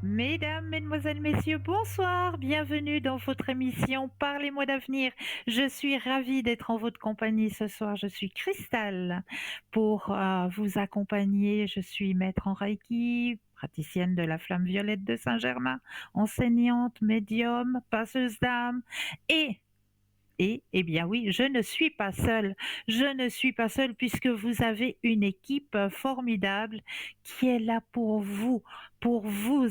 Mesdames, Mesdemoiselles, Messieurs, bonsoir, bienvenue dans votre émission Parlez-moi d'avenir. Je suis ravie d'être en votre compagnie ce soir. Je suis Cristal pour vous accompagner. Je suis maître en Reiki, praticienne de la flamme violette de Saint-Germain, enseignante, médium, passeuse d'âme et eh bien oui, je ne suis pas seule. Je ne suis pas seule puisque vous avez une équipe formidable qui est là pour vous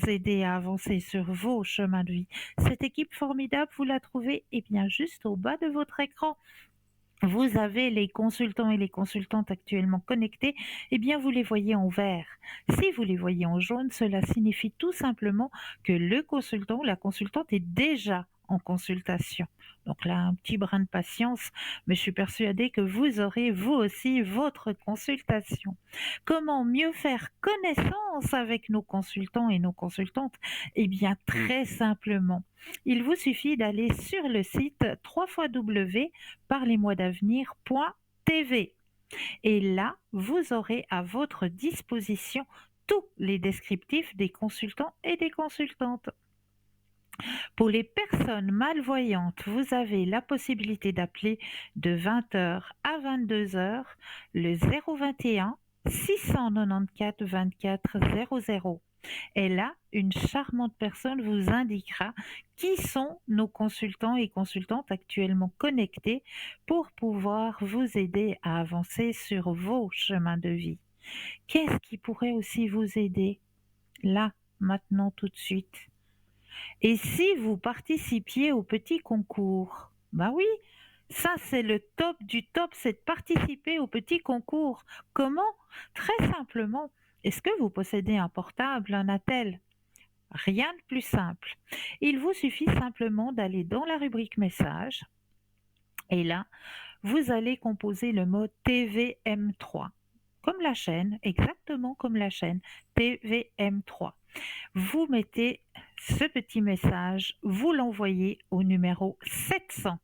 aider à avancer sur vos chemins de vie. Cette équipe formidable, vous la trouvez eh bien juste au bas de votre écran. Vous avez les consultants et les consultantes actuellement connectés, eh bien vous les voyez en vert. Si vous les voyez en jaune, cela signifie tout simplement que le consultant ou la consultante est déjà en consultation. Donc là, un petit brin de patience, mais je suis persuadée que vous aurez vous aussi votre consultation. Comment mieux faire connaissance avec nos consultants et nos consultantes? Eh bien très simplement. Il vous suffit d'aller sur le site www.parlez-moi-d'avenir.tv et là, vous aurez à votre disposition tous les descriptifs des consultants et des consultantes. Pour les personnes malvoyantes, vous avez la possibilité d'appeler de 20 h à 22 h le 021 694 24 00. Et là, une charmante personne vous indiquera qui sont nos consultants et consultantes actuellement connectés pour pouvoir vous aider à avancer sur vos chemins de vie. Qu'est-ce qui pourrait aussi vous aider là, maintenant, tout de suite? Et si vous participiez au petit concours? Bah oui, ça c'est le top du top, c'est de participer au petit concours. Comment? Très simplement. Est-ce que vous possédez un portable, un attel? Rien de plus simple. Il vous suffit simplement d'aller dans la rubrique messages et là, vous allez composer le mot TVM3, comme la chaîne, exactement comme la chaîne TVM3. Vous mettez ce petit message, vous l'envoyez au numéro 700,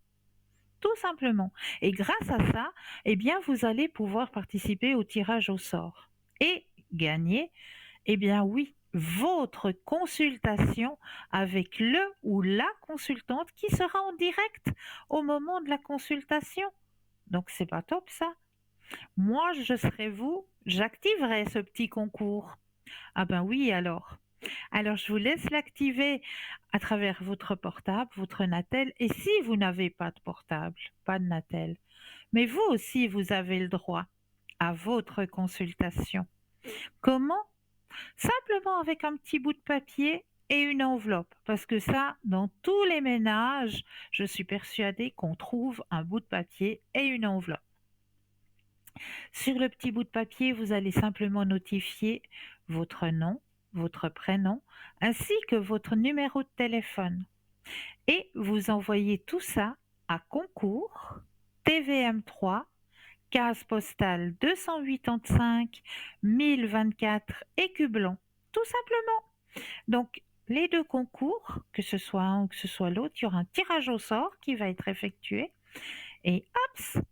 tout simplement. Et grâce à ça, eh bien, vous allez pouvoir participer au tirage au sort et gagner, eh bien oui, votre consultation avec le ou la consultante qui sera en direct au moment de la consultation. Donc c'est pas top ça? Moi, je serais vous, j'activerais ce petit concours. Ah ben oui alors. Alors, je vous laisse l'activer à travers votre portable, votre Natel. Et si vous n'avez pas de portable, pas de Natel, mais vous aussi, vous avez le droit à votre consultation. Comment? Simplement avec un petit bout de papier et une enveloppe. Parce que ça, dans tous les ménages, je suis persuadée qu'on trouve un bout de papier et une enveloppe. Sur le petit bout de papier, vous allez simplement notifier votre nom, votre prénom, ainsi que votre numéro de téléphone. Et vous envoyez tout ça à concours TVM3, case postale 285 1024 Écublon. Tout simplement. Donc, les deux concours, que ce soit un ou que ce soit l'autre, il y aura un tirage au sort qui va être effectué. Et hop,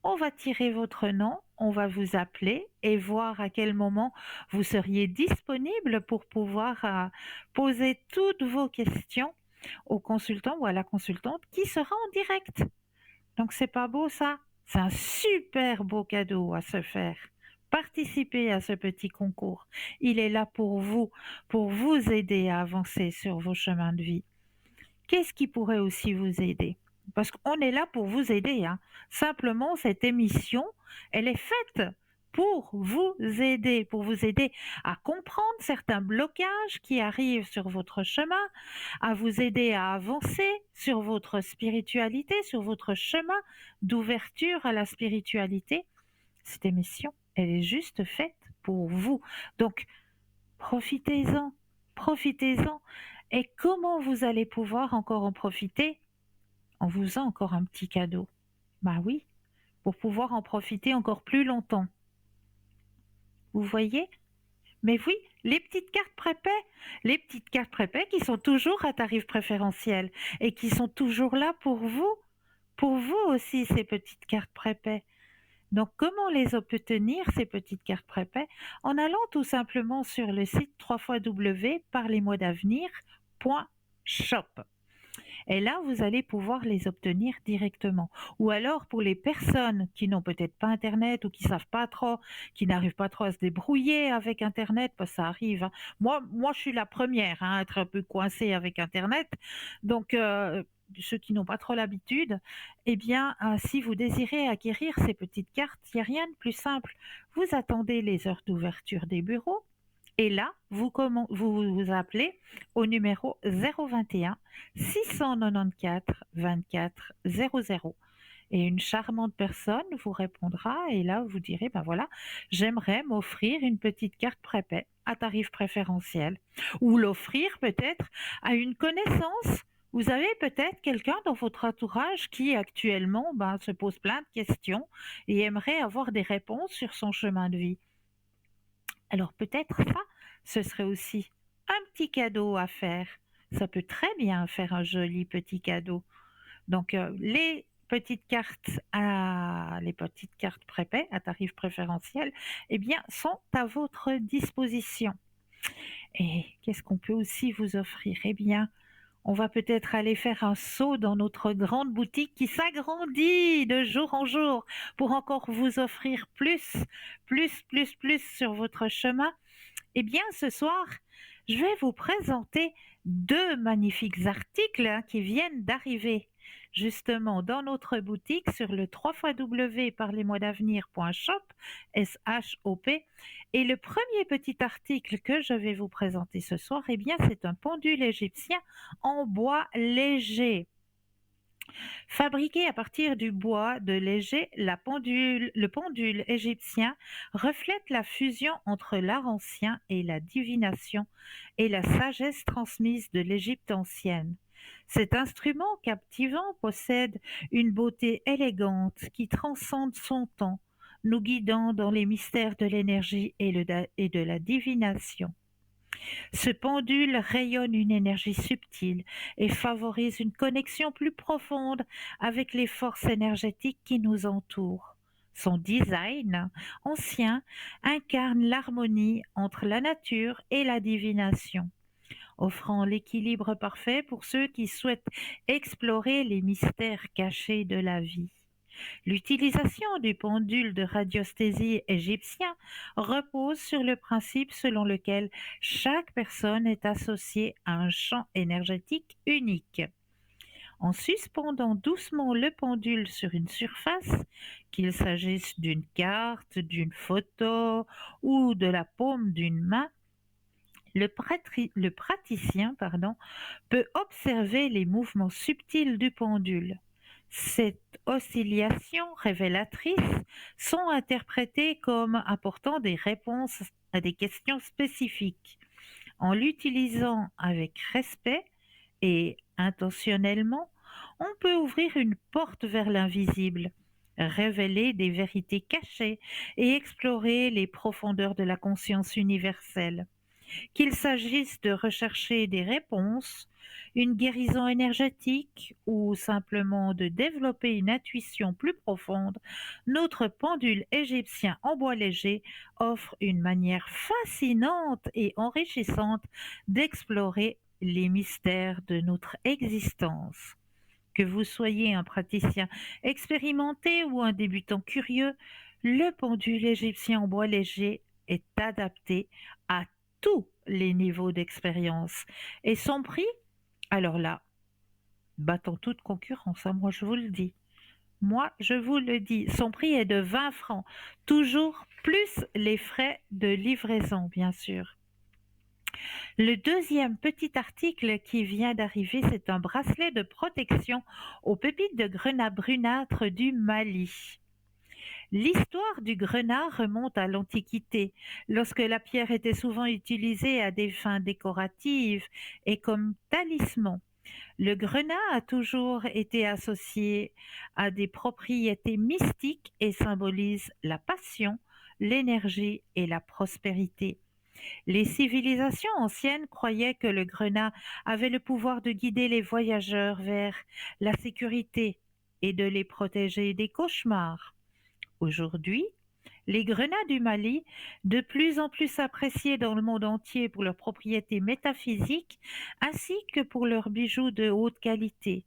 on va tirer votre nom, on va vous appeler et voir à quel moment vous seriez disponible pour pouvoir poser toutes vos questions au consultant ou à la consultante qui sera en direct. Donc c'est pas beau ça? C'est un super beau cadeau à se faire. Participez à ce petit concours. Il est là pour vous aider à avancer sur vos chemins de vie. Qu'est-ce qui pourrait aussi vous aider? Parce qu'on est là pour vous aider, hein. Simplement, cette émission, elle est faite pour vous aider à comprendre certains blocages qui arrivent sur votre chemin, à vous aider à avancer sur votre spiritualité, sur votre chemin d'ouverture à la spiritualité. Cette émission, elle est juste faite pour vous. Donc, profitez-en, profitez-en. Et comment vous allez pouvoir encore en profiter? On vous a encore un petit cadeau. Bah oui, pour pouvoir en profiter encore plus longtemps. Vous voyez? Mais oui, les petites cartes prépaies qui sont toujours à tarif préférentiel et qui sont toujours là pour vous aussi ces petites cartes prépaies. Donc, comment les obtenir, ces petites cartes prépaies? En allant tout simplement sur le site www.parlesmoisdavenir.shop. Et là, vous allez pouvoir les obtenir directement. Ou alors, pour les personnes qui n'ont peut-être pas Internet ou qui savent pas trop, qui n'arrivent pas trop à se débrouiller avec Internet, parce que ça arrive, hein. Moi, je suis la première hein, à être un peu coincée avec Internet. Donc, ceux qui n'ont pas trop l'habitude, eh bien, si vous désirez acquérir ces petites cartes, il n'y a rien de plus simple. Vous attendez les heures d'ouverture des bureaux et là, vous appelez au numéro 021 694 24 00 et une charmante personne vous répondra et là vous direz ben voilà, j'aimerais m'offrir une petite carte prépay à tarif préférentiel ou l'offrir peut-être à une connaissance. Vous avez peut-être quelqu'un dans votre entourage qui actuellement se pose plein de questions et aimerait avoir des réponses sur son chemin de vie. Alors peut-être ça, ce serait aussi un petit cadeau à faire. Ça peut très bien faire un joli petit cadeau. Donc les petites cartes prépay à tarif préférentiel, eh bien, sont à votre disposition. Et qu'est-ce qu'on peut aussi vous offrir? Eh bien, on va peut-être aller faire un saut dans notre grande boutique qui s'agrandit de jour en jour pour encore vous offrir plus, plus, plus, plus sur votre chemin. Eh bien, ce soir, je vais vous présenter deux magnifiques articles qui viennent d'arriver justement dans notre boutique sur le www.parlesmoisdavenir.shop, S-H-O-P. Et le premier petit article que je vais vous présenter ce soir, eh bien, c'est un pendule égyptien en bois léger. Fabriqué à partir du bois de léger, le pendule égyptien reflète la fusion entre l'art ancien et la divination et la sagesse transmise de l'Égypte ancienne. Cet instrument captivant possède une beauté élégante qui transcende son temps, nous guidant dans les mystères de l'énergie et de la divination. Ce pendule rayonne une énergie subtile et favorise une connexion plus profonde avec les forces énergétiques qui nous entourent. Son design ancien incarne l'harmonie entre la nature et la divination, offrant l'équilibre parfait pour ceux qui souhaitent explorer les mystères cachés de la vie. L'utilisation du pendule de radiesthésie égyptien repose sur le principe selon lequel chaque personne est associée à un champ énergétique unique. En suspendant doucement le pendule sur une surface, qu'il s'agisse d'une carte, d'une photo ou de la paume d'une main, le praticien peut observer les mouvements subtils du pendule. Ces oscillations révélatrices sont interprétées comme apportant des réponses à des questions spécifiques. En l'utilisant avec respect et intentionnellement, on peut ouvrir une porte vers l'invisible, révéler des vérités cachées et explorer les profondeurs de la conscience universelle. Qu'il s'agisse de rechercher des réponses, une guérison énergétique ou simplement de développer une intuition plus profonde, notre pendule égyptien en bois léger offre une manière fascinante et enrichissante d'explorer les mystères de notre existence. Que vous soyez un praticien expérimenté ou un débutant curieux, le pendule égyptien en bois léger est adapté à tous les niveaux d'expérience. Et son prix, alors là, battant toute concurrence, hein, moi je vous le dis. Moi, je vous le dis, son prix est de 20 francs, toujours plus les frais de livraison, bien sûr. Le deuxième petit article qui vient d'arriver, c'est un bracelet de protection aux pépites de grenat brunâtre du Mali. L'histoire du grenat remonte à l'Antiquité, lorsque la pierre était souvent utilisée à des fins décoratives et comme talisman. Le grenat a toujours été associé à des propriétés mystiques et symbolise la passion, l'énergie et la prospérité. Les civilisations anciennes croyaient que le grenat avait le pouvoir de guider les voyageurs vers la sécurité et de les protéger des cauchemars. Aujourd'hui, les grenats du Mali, de plus en plus appréciés dans le monde entier pour leurs propriétés métaphysiques ainsi que pour leurs bijoux de haute qualité.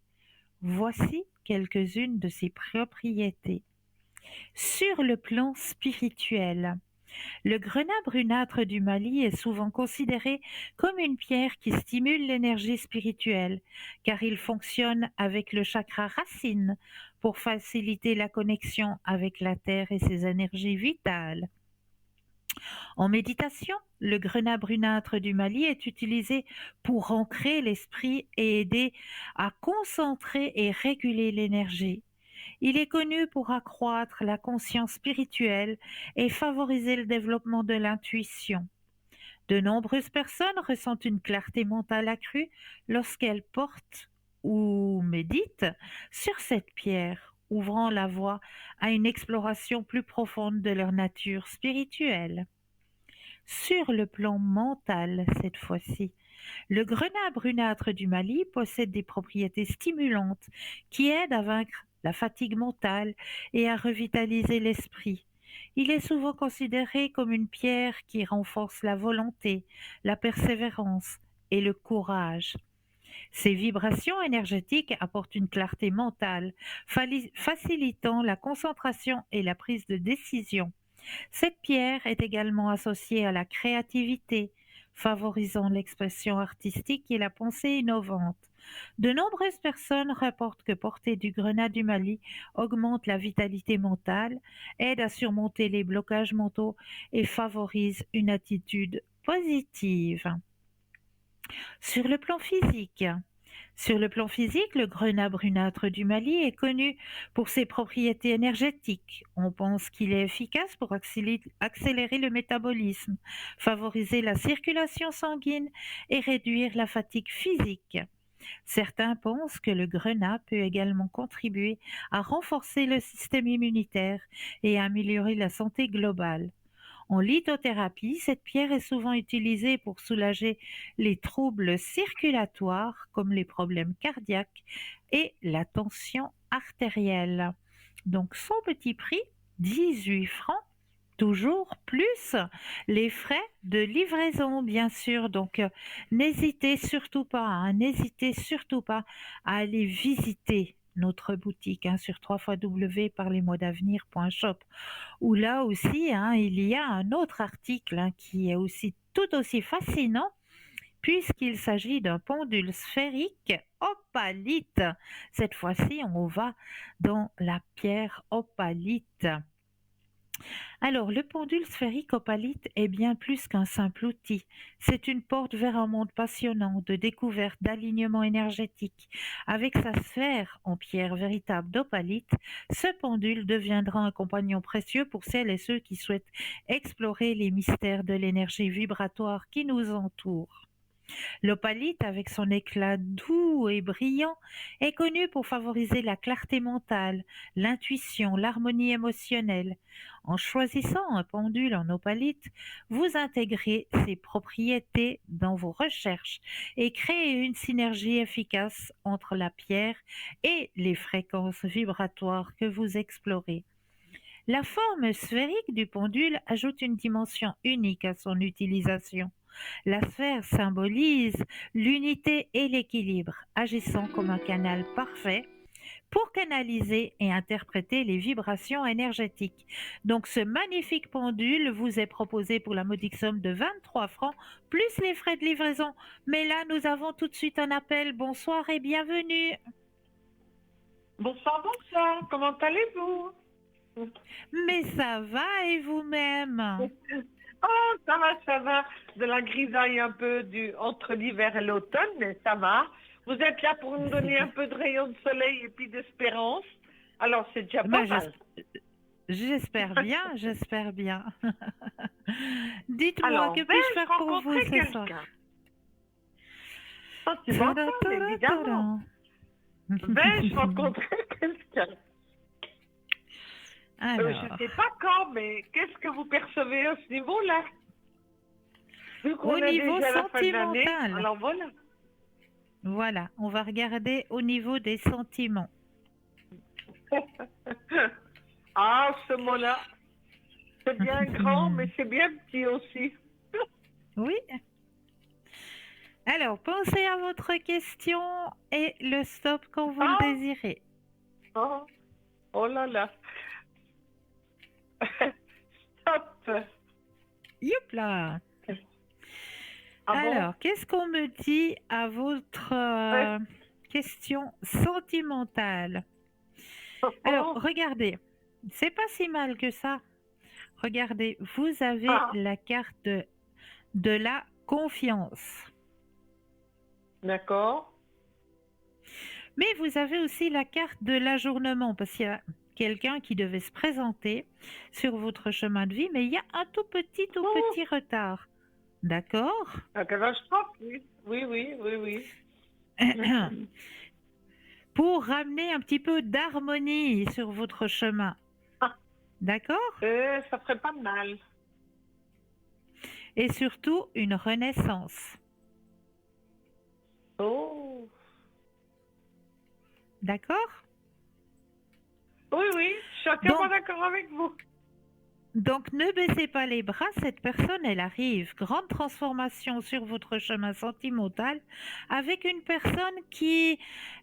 Voici quelques-unes de ces propriétés. Sur le plan spirituel, le grenat brunâtre du Mali est souvent considéré comme une pierre qui stimule l'énergie spirituelle, car il fonctionne avec le chakra racine pour faciliter la connexion avec la terre et ses énergies vitales. En méditation, le grenat brunâtre du Mali est utilisé pour ancrer l'esprit et aider à concentrer et réguler l'énergie. Il est connu pour accroître la conscience spirituelle et favoriser le développement de l'intuition. De nombreuses personnes ressentent une clarté mentale accrue lorsqu'elles portent ou méditent sur cette pierre, ouvrant la voie à une exploration plus profonde de leur nature spirituelle. Sur le plan mental, cette fois-ci, le grenat brunâtre du Mali possède des propriétés stimulantes qui aident à vaincre la fatigue mentale et à revitaliser l'esprit. Il est souvent considéré comme une pierre qui renforce la volonté, la persévérance et le courage. Ces vibrations énergétiques apportent une clarté mentale, facilitant la concentration et la prise de décision. Cette pierre est également associée à la créativité, favorisant l'expression artistique et la pensée innovante. De nombreuses personnes rapportent que porter du grenat du Mali augmente la vitalité mentale, aide à surmonter les blocages mentaux et favorise une attitude positive. Sur le plan physique, le grenat brunâtre du Mali est connu pour ses propriétés énergétiques. On pense qu'il est efficace pour accélérer le métabolisme, favoriser la circulation sanguine et réduire la fatigue physique. Certains pensent que le grenat peut également contribuer à renforcer le système immunitaire et à améliorer la santé globale. En lithothérapie, cette pierre est souvent utilisée pour soulager les troubles circulatoires comme les problèmes cardiaques et la tension artérielle. Donc son petit prix, 18 francs, toujours plus les frais de livraison, bien sûr. Donc n'hésitez surtout pas à aller visiter notre boutique sur www.parlesmoisdavenir.shop, où là aussi il y a un autre article qui est aussi tout aussi fascinant puisqu'il s'agit d'un pendule sphérique opalite. Cette fois-ci, on va dans la pierre opalite. Alors, le pendule sphérique opalite est bien plus qu'un simple outil. C'est une porte vers un monde passionnant de découverte, d'alignement énergétique. Avec sa sphère en pierre véritable d'opalite, ce pendule deviendra un compagnon précieux pour celles et ceux qui souhaitent explorer les mystères de l'énergie vibratoire qui nous entoure. L'opalite, avec son éclat doux et brillant, est connue pour favoriser la clarté mentale, l'intuition, l'harmonie émotionnelle. En choisissant un pendule en opalite, vous intégrez ces propriétés dans vos recherches et créez une synergie efficace entre la pierre et les fréquences vibratoires que vous explorez. La forme sphérique du pendule ajoute une dimension unique à son utilisation. La sphère symbolise l'unité et l'équilibre, agissant comme un canal parfait pour canaliser et interpréter les vibrations énergétiques. Donc ce magnifique pendule vous est proposé pour la modique somme de 23 francs, plus les frais de livraison. Mais là, nous avons tout de suite un appel. Bonsoir et bienvenue. Bonsoir, bonsoir. Comment allez-vous? Mais ça va et vous-même? Oh, ça va. De la grisaille un peu entre l'hiver et l'automne, mais ça va. Vous êtes là pour nous donner un peu de rayon de soleil et puis d'espérance. Alors, c'est déjà pas mal. J'espère bien, j'espère bien. Dites-moi, Alors, que puis-je faire pour vous ce soir? Ça, tu m'entends, évidemment. Vais-je rencontrer quelqu'un? Je ne sais pas quand, mais qu'est-ce que vous percevez à ce niveau-là? Au niveau sentimental. Alors voilà. Voilà, on va regarder au niveau des sentiments. Ah, ce mot-là, c'est bien grand, mais c'est bien petit aussi. Oui. Alors, pensez à votre question et le stop quand vous le Ah, désirez. oh, oh là là. Stop. Youpla! Ah bon? Alors, qu'est-ce qu'on me dit à votre Ouais. question sentimentale? Oh, Alors, oh. regardez, c'est pas si mal que ça. Regardez, vous avez Ah, la carte de la confiance. d'accord. Mais vous avez aussi la carte de l'ajournement, parce qu'il y a quelqu'un qui devait se présenter sur votre chemin de vie, mais il y a un tout Oh, petit retard. D'accord? la catastrophe, oui. Oui, oui, oui, oui. Pour ramener un petit peu d'harmonie sur votre chemin. Ah, D'accord? ça ferait pas mal. Et surtout une renaissance. Oh. D'accord? Oui, oui, je suis entièrement Donc, d'accord avec vous. donc ne baissez pas les bras, cette personne, elle arrive. Grande transformation sur votre chemin sentimental avec une personne qui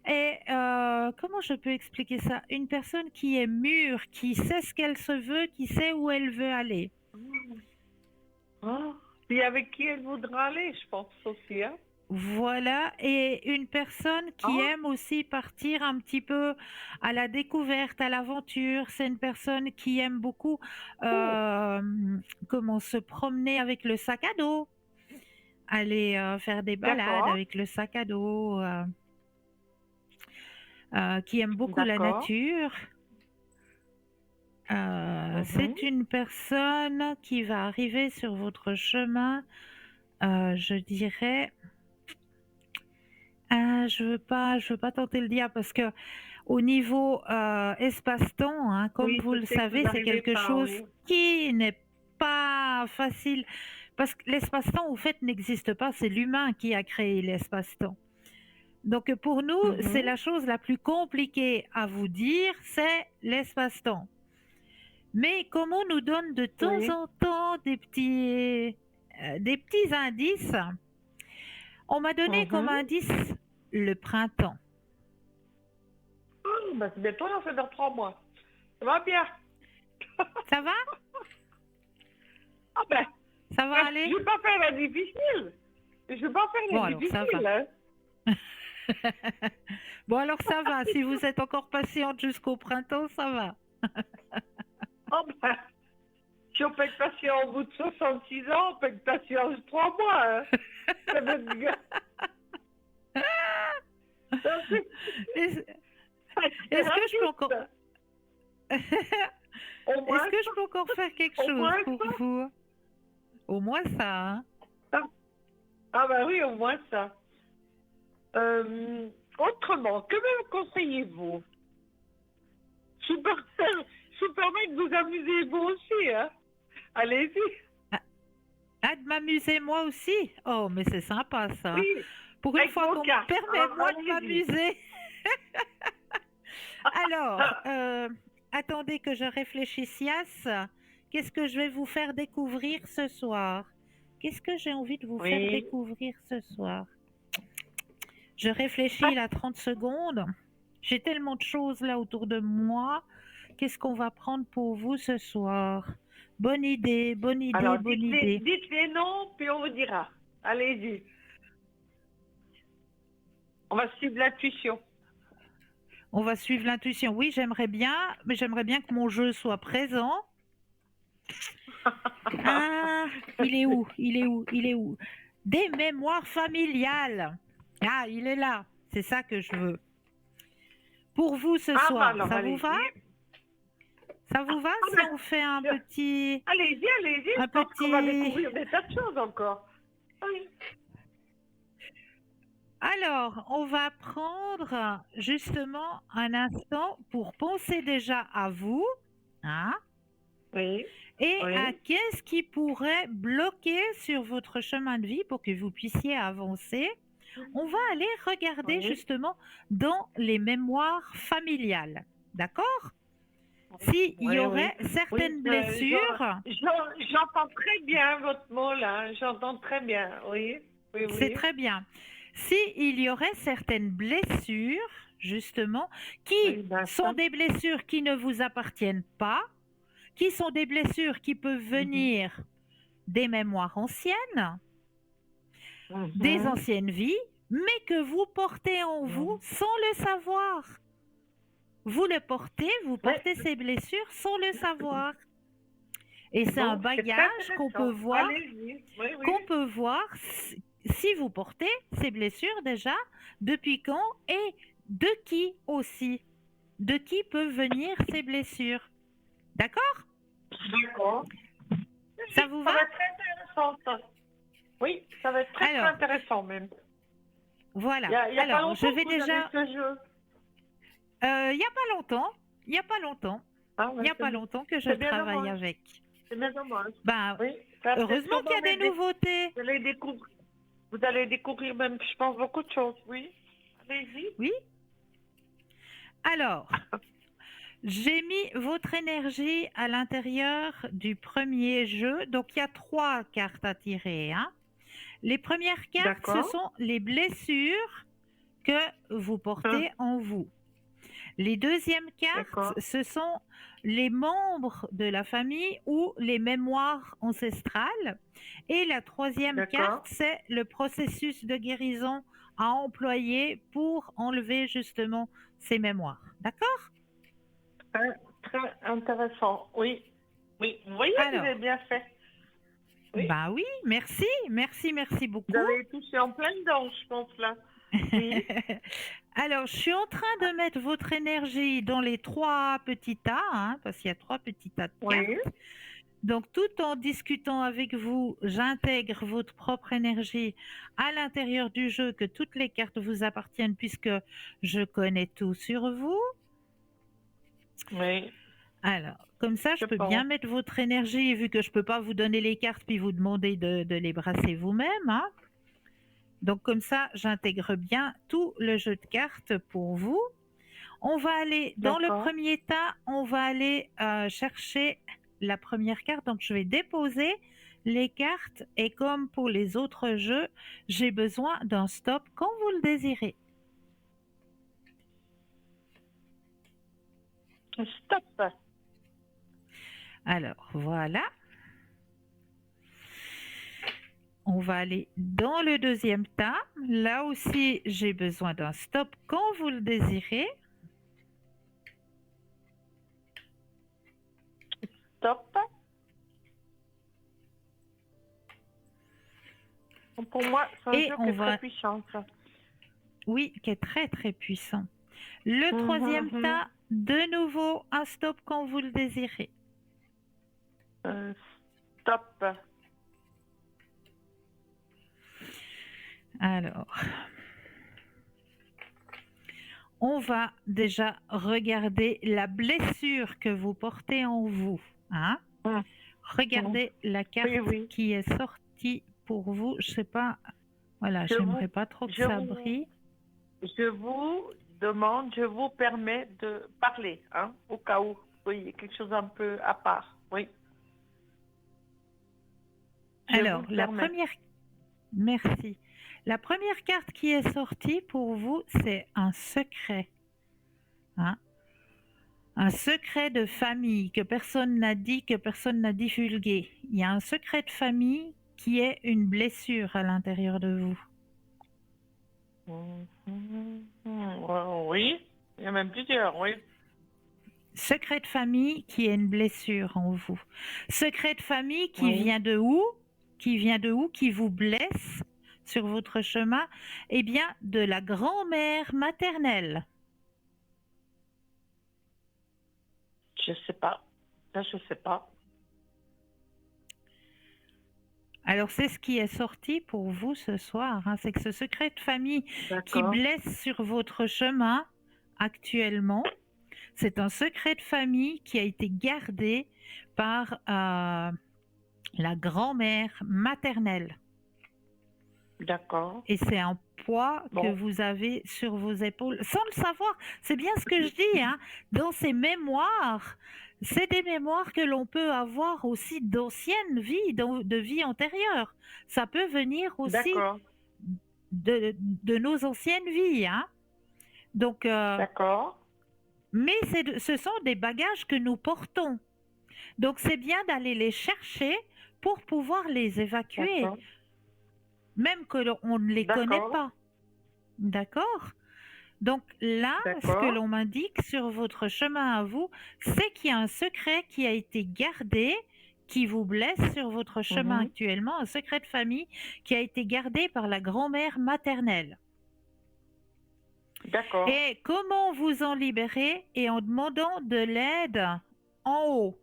est, comment je peux expliquer ça? Une personne qui est mûre, qui sait ce qu'elle se veut, qui sait où elle veut aller. Ah. Puis avec qui elle voudra aller, je pense aussi, hein. Voilà, et une personne qui Ah, aime aussi partir un petit peu à la découverte, à l'aventure. C'est une personne qui aime beaucoup oh, euh, comment se promener avec le sac à dos, aller faire des balades d'accord, avec le sac à dos, qui aime beaucoup la d'accord. nature. Mhm. C'est une personne qui va arriver sur votre chemin, je dirais. Je veux pas tenter le diable parce que au niveau espace-temps, hein, comme Oui, vous je le sais que vous savez, c'est n'arrivez quelque pas, chose oui. qui n'est pas facile parce que l'espace-temps, au fait, n'existe pas. C'est l'humain qui a créé l'espace-temps. Donc pour nous, c'est Mhm. la chose la plus compliquée à vous dire, c'est l'espace-temps. Mais comme on nous donne de temps Oui. en temps des petits indices, on m'a donné comme Mhm. indice le printemps. Ah, bah, c'est bientôt, là, c'est dans 3 mois. Ça va bien. Ça va? Ah ben, Ça va je aller? ne vais pas faire la difficile. Je ne vais pas faire la Bon, alors ça va. difficile, hein. Bon, alors ça va. Si vous êtes encore patiente jusqu'au printemps, ça va. Ah ben, si on peut être patient au bout de 66 ans, on peut être patient de 3 mois, hein. Ça veut dire... ça, Est-ce c'est est-ce que je peux encore... rapide. Au Est-ce moins que je ça. peux encore faire quelque Au chose moins pour ça. vous? Au moins ça, hein? Ah, ah ben oui, au moins ça. Autrement, que me conseillez-vous? Super, je vous permets de vous amuser vous aussi, hein. Allez-y. Ah, ah, de m'amuser moi aussi? Oh, mais c'est sympa ça. Oui, Pour une avec fois vos qu'on me cartes. permet Alors, moi de allez-y. m'amuser. Alors, attendez que je réfléchisse. Yas. Qu'est-ce que je vais vous faire découvrir ce soir? Qu'est-ce que j'ai envie de vous faire Oui. découvrir ce soir? Je réfléchis là 30 secondes. J'ai tellement de choses là autour de moi. Qu'est-ce qu'on va prendre pour vous ce soir? Bonne idée, bonne idée, Alors, bonne dites idée. dites les noms, puis on vous dira. Allez-y. On va suivre l'intuition. On va suivre l'intuition. Oui, j'aimerais bien, mais j'aimerais bien que mon jeu soit présent. Ah, il est où? Il est où? Il est où? Des mémoires familiales. Ah, il est là. C'est ça que je veux. Pour vous ce Ah, bah soir, alors, ça vous va? allez-y. Ça vous va Ah, si ben, on fait allez-y, allez-y. un Je pense qu'on va petit... découvrir des tas de choses encore. Oui. Alors, on va prendre justement un instant pour penser déjà à vous, hein, Oui. et à Oui. qu'est-ce qui pourrait bloquer sur votre chemin de vie pour que vous puissiez avancer. On va aller regarder Oui. justement dans les mémoires familiales. D'accord? s'il y Oui, oui. aurait Oui, certaines blessures, j'entends très bien votre mot là. J'entends très bien. Oui, oui, c'est oui. très bien. S'il y aurait certaines blessures, justement, Oui, qui sont d'accord. des blessures qui ne vous appartiennent pas, qui sont des blessures qui peuvent Mhm. venir des mémoires anciennes, des Mhm. anciennes vies, mais que vous portez en vous Mhm. sans le savoir. Vous Oui, portez ces blessures sans le savoir. Et c'est un bon, c'est très bagage intéressant. Allez-y. Oui, qu'on oui. peut voir si vous portez ces blessures déjà, depuis quand et de qui aussi. De qui peuvent venir ces blessures. D'accord? D'accord. Ça vous Ça va? va être très intéressant, ça. Oui, ça va être très, très Alors, intéressant même. voilà. Il y a pas Alors, je longtemps vais que vous avez déjà... ce jeu. Il n'y a pas longtemps, il n'y a pas longtemps, Ah, il ouais, n'y a pas longtemps que je c'est bien travaille dommage. avec. C'est bien dommage. Ben, Oui, ça va peut-être heureusement qu'il sûrement y a des m'aider. nouveautés. Vous allez découvrir, vous allez découvrir même, je pense, beaucoup de choses. Oui, allez-y. Oui? Alors, j'ai mis votre énergie à l'intérieur du premier jeu. Donc, il y a 3 cartes à tirer, hein. Les premières cartes, ce D'accord. sont les blessures que vous Hein, portez en vous. Les deuxièmes cartes, d'accord. ce sont les membres de la famille ou les mémoires ancestrales. Et la troisième carte, D'accord. c'est le processus de guérison à employer pour enlever justement ces mémoires. D'accord? Très, très intéressant. Oui. Oui. Vous voyez, vous avez Alors, bien fait. Oui. bah oui, merci, merci, merci Vous beaucoup. avez touché en plein dedans, je pense, là. Oui. Alors, je suis en train de mettre votre énergie dans les 3 petits tas, hein, parce qu'il y a 3 petits tas de Oui. cartes. Donc, tout en discutant avec vous, j'intègre votre propre énergie à l'intérieur du jeu, que toutes les cartes vous appartiennent puisque je connais tout sur vous. Oui. Alors, comme ça, Je je peux bien pense. mettre votre énergie, vu que je ne peux pas vous donner les cartes puis vous demander de les brasser vous-même, hein. Donc, comme ça, j'intègre bien tout le jeu de cartes pour vous. On va aller dans le D'accord. premier tas, on va aller chercher la première carte. Donc, je vais déposer les cartes et comme pour les autres jeux, j'ai besoin d'un stop quand vous le désirez. Stop. Alors, voilà. On va aller dans le deuxième tas. Là aussi, j'ai besoin d'un stop quand vous le désirez. Stop. Pour moi, c'est un Et jeu qui on est très va, puissant, ça. oui, qui est très très puissant. Le Mhm, troisième mhm. tas, de nouveau, un stop quand vous le désirez. Euh, Stop. Alors, on va déjà regarder la blessure que vous portez en vous, hein. Mhm, mhm. Regardez la Oui, carte oui. qui est sortie pour vous. Je sais pas, voilà, Je vous, j'aimerais pas trop que je ça vous, brille. je vous demande, je vous permets de parler, hein, au cas où. Oui, quelque chose un peu à part. Oui, je vous Alors, le permets. merci. La première carte qui est sortie pour vous, c'est un secret, hein. Un secret de famille que personne n'a dit, que personne n'a divulgué. Il y a un secret de famille qui est une blessure à l'intérieur de vous. Mhm, mhm. Oui, il y a même plusieurs, oui. Secret de famille qui est une blessure en vous. Secret de famille qui Oui, vient de où? Qui vient de où? Qui vous blesse sur votre chemin? Eh bien, de la grand-mère maternelle. je sais pas. Là, je sais pas. Alors, c'est ce qui est sorti pour vous ce soir, hein. C'est que ce secret de famille qui D'accord. blesse sur votre chemin actuellement, c'est un secret de famille qui a été gardé par la grand-mère maternelle. D'accord. Et c'est un poids que Bon, vous avez sur vos épaules, sans le savoir. C'est bien ce que je dis, hein. Dans ces mémoires, c'est des mémoires que l'on peut avoir aussi d'anciennes vies, de vies antérieures. Ça peut venir aussi d'accord, de nos anciennes vies, hein. Donc, d'accord, mais ce sont des bagages que nous portons. Donc, c'est bien d'aller les chercher pour pouvoir les évacuer, d'accord, même que on ne les connaît d'accord, pas. D'accord? Donc là, ce que d'accord. l'on m'indique sur votre chemin à vous, c'est qu'il y a un secret qui a été gardé, qui vous blesse sur votre chemin Mhm. actuellement, un secret de famille qui a été gardé par la grand-mère maternelle. D'accord, Et comment vous en libérer? Et en demandant de l'aide en haut,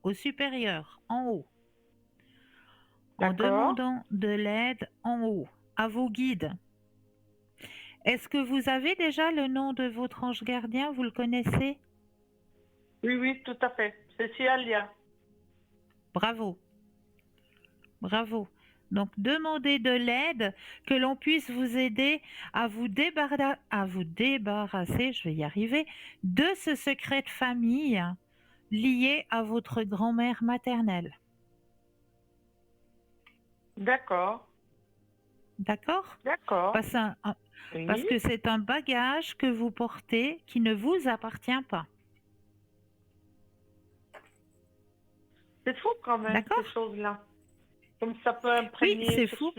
au supérieur, en haut. En d'accord. demandant de l'aide en haut, à vos guides. Est-ce que vous avez déjà le nom de votre ange gardien? Vous le connaissez? Oui, oui, tout à fait. C'est Cialia. Bravo, bravo. Donc, demandez de l'aide, que l'on puisse vous aider à vous débarrasser, je vais y arriver, de ce secret de famille lié à votre grand-mère maternelle. D'accord, D'accord? d'accord. Parce, parce Oui. que c'est un bagage que vous portez qui ne vous appartient pas. C'est fou quand même, ces D'accord? choses-là. Comme ça peut Oui, imprégner c'est fou.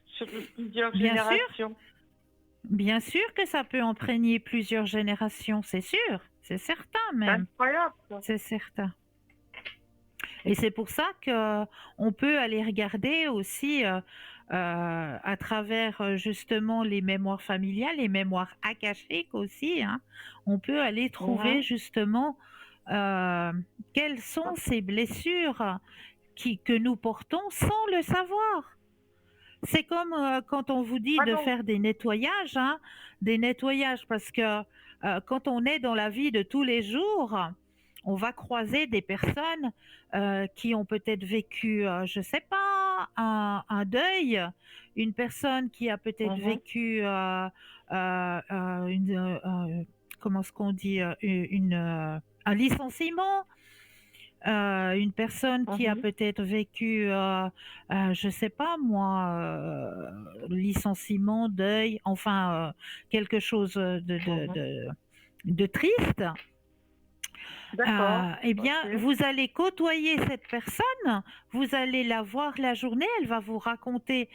sur plusieurs Bien sûr, générations. bien sûr que ça peut imprégner plusieurs générations, c'est sûr, c'est certain C'est même, incroyable, ça. c'est certain. Et c'est pour ça que on peut aller regarder aussi à travers justement les mémoires familiales, les mémoires akashiques aussi, hein. On peut aller trouver Mhm. justement euh, quelles sont ces blessures que nous portons sans le savoir. C'est comme quand on vous dit Ah de non. faire des nettoyages, hein, des nettoyages parce que quand on est dans la vie de tous les jours, on va croiser des personnes qui ont peut-être vécu, je sais pas, un deuil, une personne qui a peut-être Mhm. vécu comment est-ce qu'on dit, un licenciement, une personne qui a Mhm. peut-être vécu, je sais pas moi, licenciement, deuil, enfin quelque chose Mhm. de triste, D'accord. eh bien, Ok. vous allez côtoyer cette personne, vous allez la voir la journée, elle va vous raconter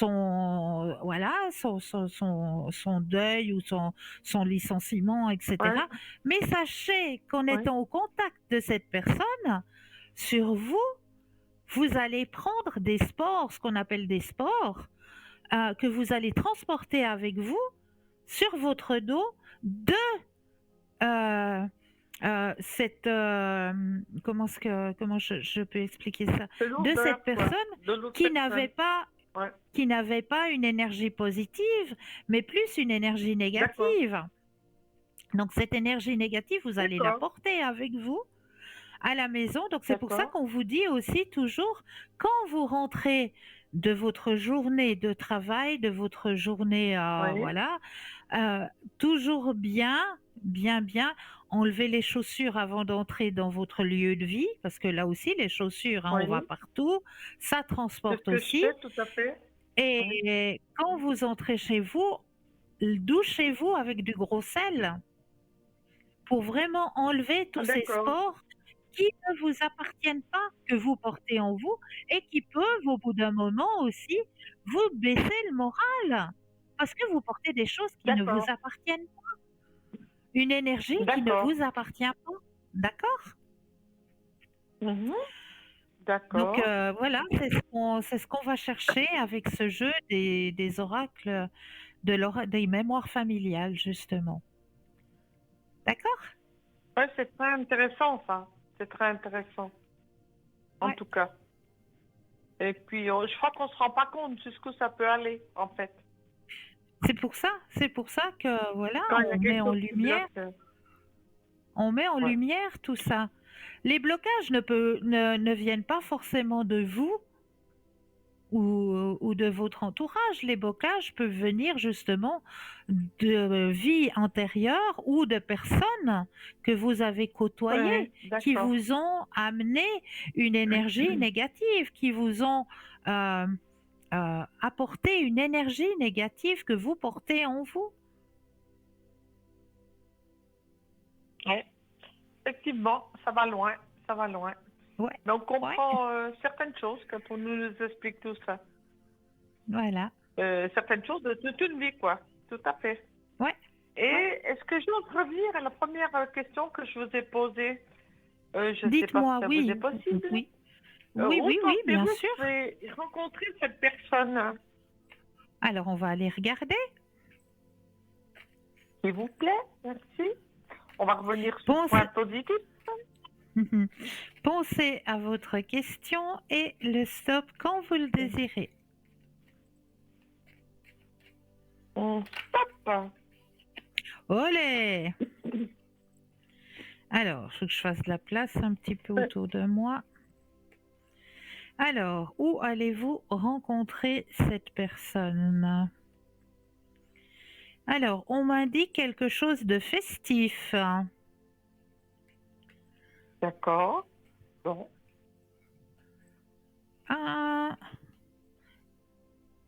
voilà, son deuil ou son licenciement, Ouais, etc. Mais sachez qu'en ouais. étant au contact de cette personne, sur vous, vous allez prendre des sports, ce qu'on appelle des sports, que vous allez transporter avec vous sur votre dos de euh, comment je peux expliquer ça? C'est De l'odeur, cette quoi, personne de l'autre qui n'avait personne. pas, Ouais. qui n'avait pas une énergie positive, mais plus une énergie D'accord. négative. Donc cette énergie négative, vous allez la D'accord. porter avec vous à la maison. Donc c'est pour ça D'accord. qu'on vous dit aussi toujours, quand vous rentrez de votre journée de travail, de votre journée, Oui. voilà, euh, toujours bien enlever les chaussures avant d'entrer dans votre lieu de vie, parce que là aussi, les chaussures, hein, on va Oui. partout, ça C'est ce transporte que je aussi. fais, tout à fait. Oui. Et quand vous entrez chez vous, douchez-vous avec du gros sel pour vraiment enlever Ah, tous ces d'accord. spores qui ne vous appartiennent pas, que vous portez en vous et qui peuvent, au bout d'un moment aussi, vous baisser le moral. Parce que vous portez des choses qui ne vous D'accord. appartiennent pas, une énergie qui ne D'accord. vous appartient pas. D'accord? Mhm. Donc D'accord. voilà, c'est ce qu'on va chercher avec ce jeu des oracles, des mémoires familiales, justement. D'accord? Ouais, c'est très intéressant, ça. C'est très intéressant, en Ouais. tout cas. Et puis, je crois qu'on se rend pas compte jusqu'où ça peut aller, en fait. C'est pour ça que voilà, Quand il y a quelque chose qui bloque. on met en Ouais. lumière tout ça. Les blocages ne viennent pas forcément de vous ou, ou de votre entourage. Les blocages peuvent venir justement de vies antérieures ou de personnes que vous avez côtoyées, Ouais, qui d'accord. vous ont amené une énergie négative, qui vous ont euh, apporté une énergie négative que vous portez en vous. Ouais. Effectivement, ça va loin, ça va loin. Ouais, Mais on ouais, comprend certaines choses quand on nous explique tout ça. voilà. Certaines choses de toute une vie, quoi. Tout à fait. Ouais, ouais. Et est-ce que j'ose revenir à la première question que je vous ai posée? Je ne sais pas si Dites-moi, ça vous est oui, possible. oui, oui, Où oui, oui, bien pensez-vous que sûr. je vais rencontrer cette personne? Alors, on va aller regarder. S'il vous plaît, merci. On va revenir sur le point Pensez, positif. pensez à votre question et le stop quand vous le désirez. On stop. Olé! Alors, il faut que je fasse de la place un petit peu autour de moi. Alors, où allez-vous rencontrer cette personne? Alors, on m'indique quelque chose de festif. D'accord. Bon. Ah,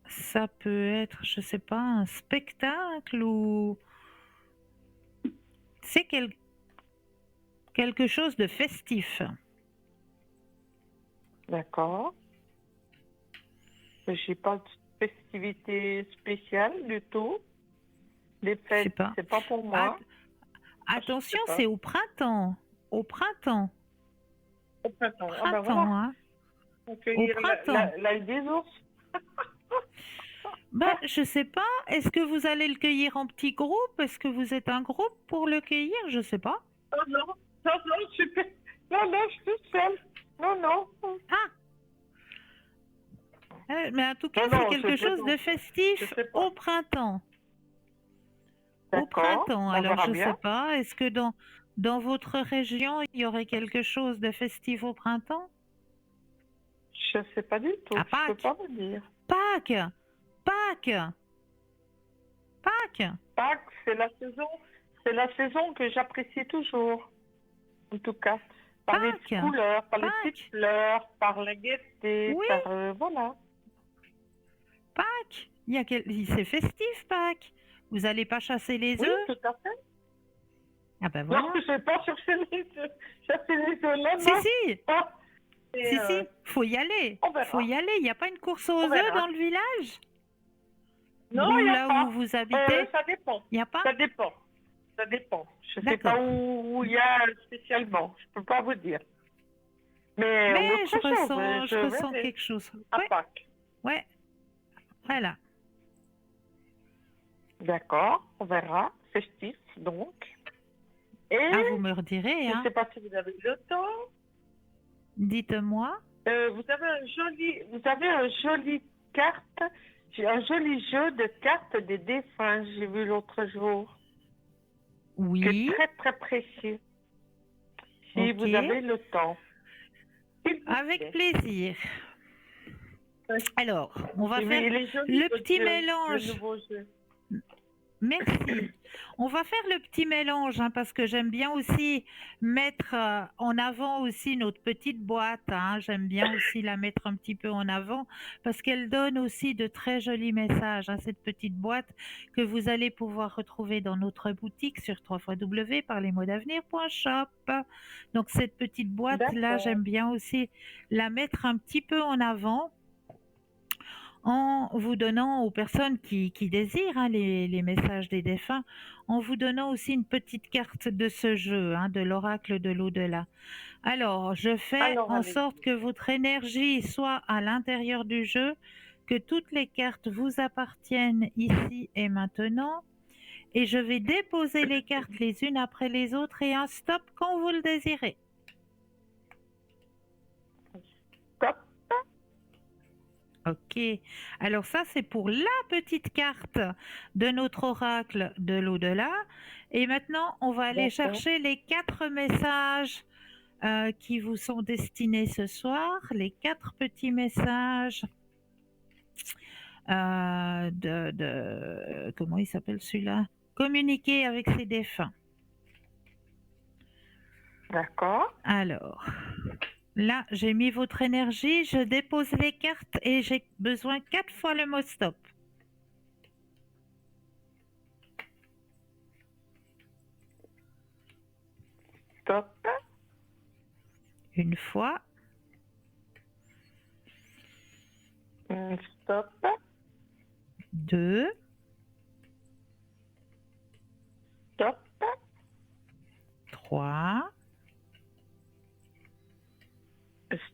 ça peut être, je sais pas, un spectacle ou c'est quelque chose de festif. D'accord. J'ai pas de festivité spéciale du tout. Les Je sais fêtes, pas. c'est pas pour At- moi. Je sais attention, pas. c'est au printemps. Au printemps. Au printemps. Ah ben voilà. Printemps, hein. On Au cueillir printemps. l'ail des ours. Ben, je sais pas. Est-ce que vous allez le cueillir en petit groupe? Est-ce que vous êtes un groupe pour le cueillir? Je sais pas. Oh non, non, non, non, non, je suis toute seule. Non, non. Ah, mais en tout cas, Non, c'est non, je quelque chose plaisante. de Je festif sais pas. au printemps. Au D'accord, printemps. on Alors, verra je sais bien. pas. Est-ce que dans votre région, il y aurait quelque chose de festif au printemps? Je sais pas du tout. À Je peux Pâques. pas vous dire. Pâques. Pâques. Pâques. Pâques, c'est la saison que j'apprécie toujours. En tout cas, par les Pâques. couleurs, par les petites Pâques. fleurs, par la gaieté, Oui, par voilà. Pâques. C'est festif, Pâques. Vous n'allez pas chasser les Oui, œufs? tout à fait. Ah ben Non, voilà. je vais pas chercher les là, Si, non. si, Ah, et, si, si, faut y aller. on Faut verra. y aller. Il n'y a pas une course aux On œufs verra. dans le village? Non, il Ou n'y a là où pas. vous habitez? Ça dépend. Il n'y a pas? Ça dépend. Ça dépend. Je ne sais pas D'accord. où il y a spécialement. Je ne peux pas vous dire. Mais Mais autre chose, je je ressens verrai quelque chose. à Ouais, Pâques. ouais, voilà. D'accord, on verra. Festif, donc. Et Ah, vous me redirez, je ne hein. sais pas si vous avez le temps. Dites-moi. Vous avez un joli carte, un joli jeu de cartes des défunts, j'ai vu l'autre jour, qui est Oui, très très précieux. Si ok. vous avez le temps, s'il vous Avec plaît. plaisir. Alors, on va faire Il est joli le votre petit jeu, le mélange. nouveau jeu. Merci. On va faire le petit mélange hein, parce que j'aime bien aussi mettre en avant aussi notre petite boîte. Hein. J'aime bien aussi la mettre un petit peu en avant parce qu'elle donne aussi de très jolis messages. Hein, cette petite boîte que vous allez pouvoir retrouver dans notre boutique sur www.parlesmotsavenir.shop. Donc cette petite boîte là, D'accord. j'aime bien aussi la mettre un petit peu en avant en vous donnant aux personnes qui désirent hein, les messages des défunts, en vous donnant aussi une petite carte de ce jeu, hein, de l'oracle de l'au-delà. Alors, je fais Alors, en allez. sorte que votre énergie soit à l'intérieur du jeu, que toutes les cartes vous appartiennent ici et maintenant, et je vais déposer les cartes les unes après les autres et un stop quand vous le désirez. Stop. Ok, alors ça c'est pour la petite carte de notre oracle de l'au-delà. Et maintenant, on va aller D'accord. chercher les 4 messages qui vous sont destinés ce soir, les 4 petits messages comment il s'appelle celui-là? Communiquer avec ses défunts. D'accord. Alors, là, j'ai mis votre énergie, je dépose les cartes et j'ai besoin 4 fois le mot stop. Stop. Une fois, Stop. 2, Stop. 3,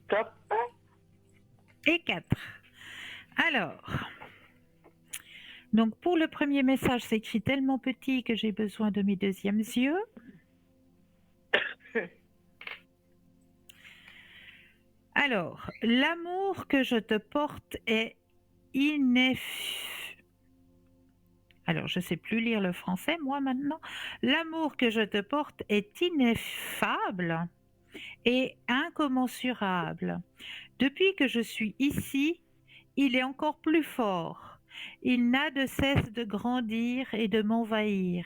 Stop. et 4. Alors, donc pour le premier message, c'est écrit tellement petit que j'ai besoin de mes deuxièmes yeux. Alors, l'amour que je te porte est Alors, je ne sais plus lire le français, moi, maintenant. L'amour que je te porte est ineffable et incommensurable. Depuis que je suis ici, il est encore plus fort. Il n'a de cesse de grandir et de m'envahir.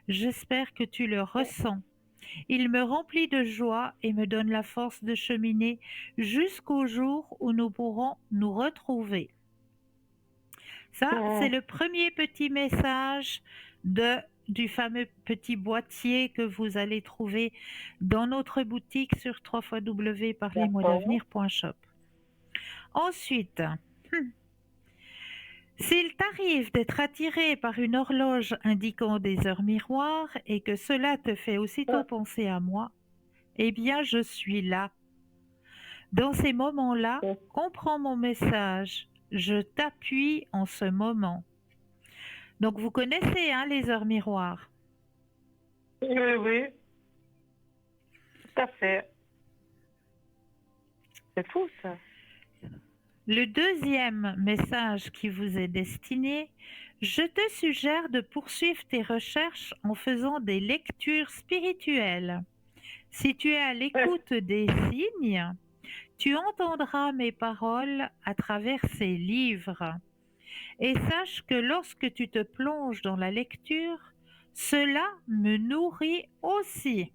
J'espère que tu le ressens. Il me remplit de joie et me donne la force de cheminer jusqu'au jour où nous pourrons nous retrouver. Ça, c'est le premier petit message du fameux petit boîtier que vous allez trouver dans notre boutique sur www.parlez-moi-d'avenir.shop. Ensuite, s'il t'arrive d'être attiré par une horloge indiquant des heures miroirs et que cela te fait aussitôt penser à moi, eh bien je suis là. Dans ces moments-là, comprends mon message. Je t'appuie en ce moment. Donc vous connaissez hein, les heures miroirs. Oui, oui. Tout à fait. C'est fou, ça. Le deuxième message qui vous est destiné, je te suggère de poursuivre tes recherches en faisant des lectures spirituelles. Si tu es à l'écoute des signes, tu entendras mes paroles à travers ces livres. Et sache que lorsque tu te plonges dans la lecture, cela me nourrit aussi.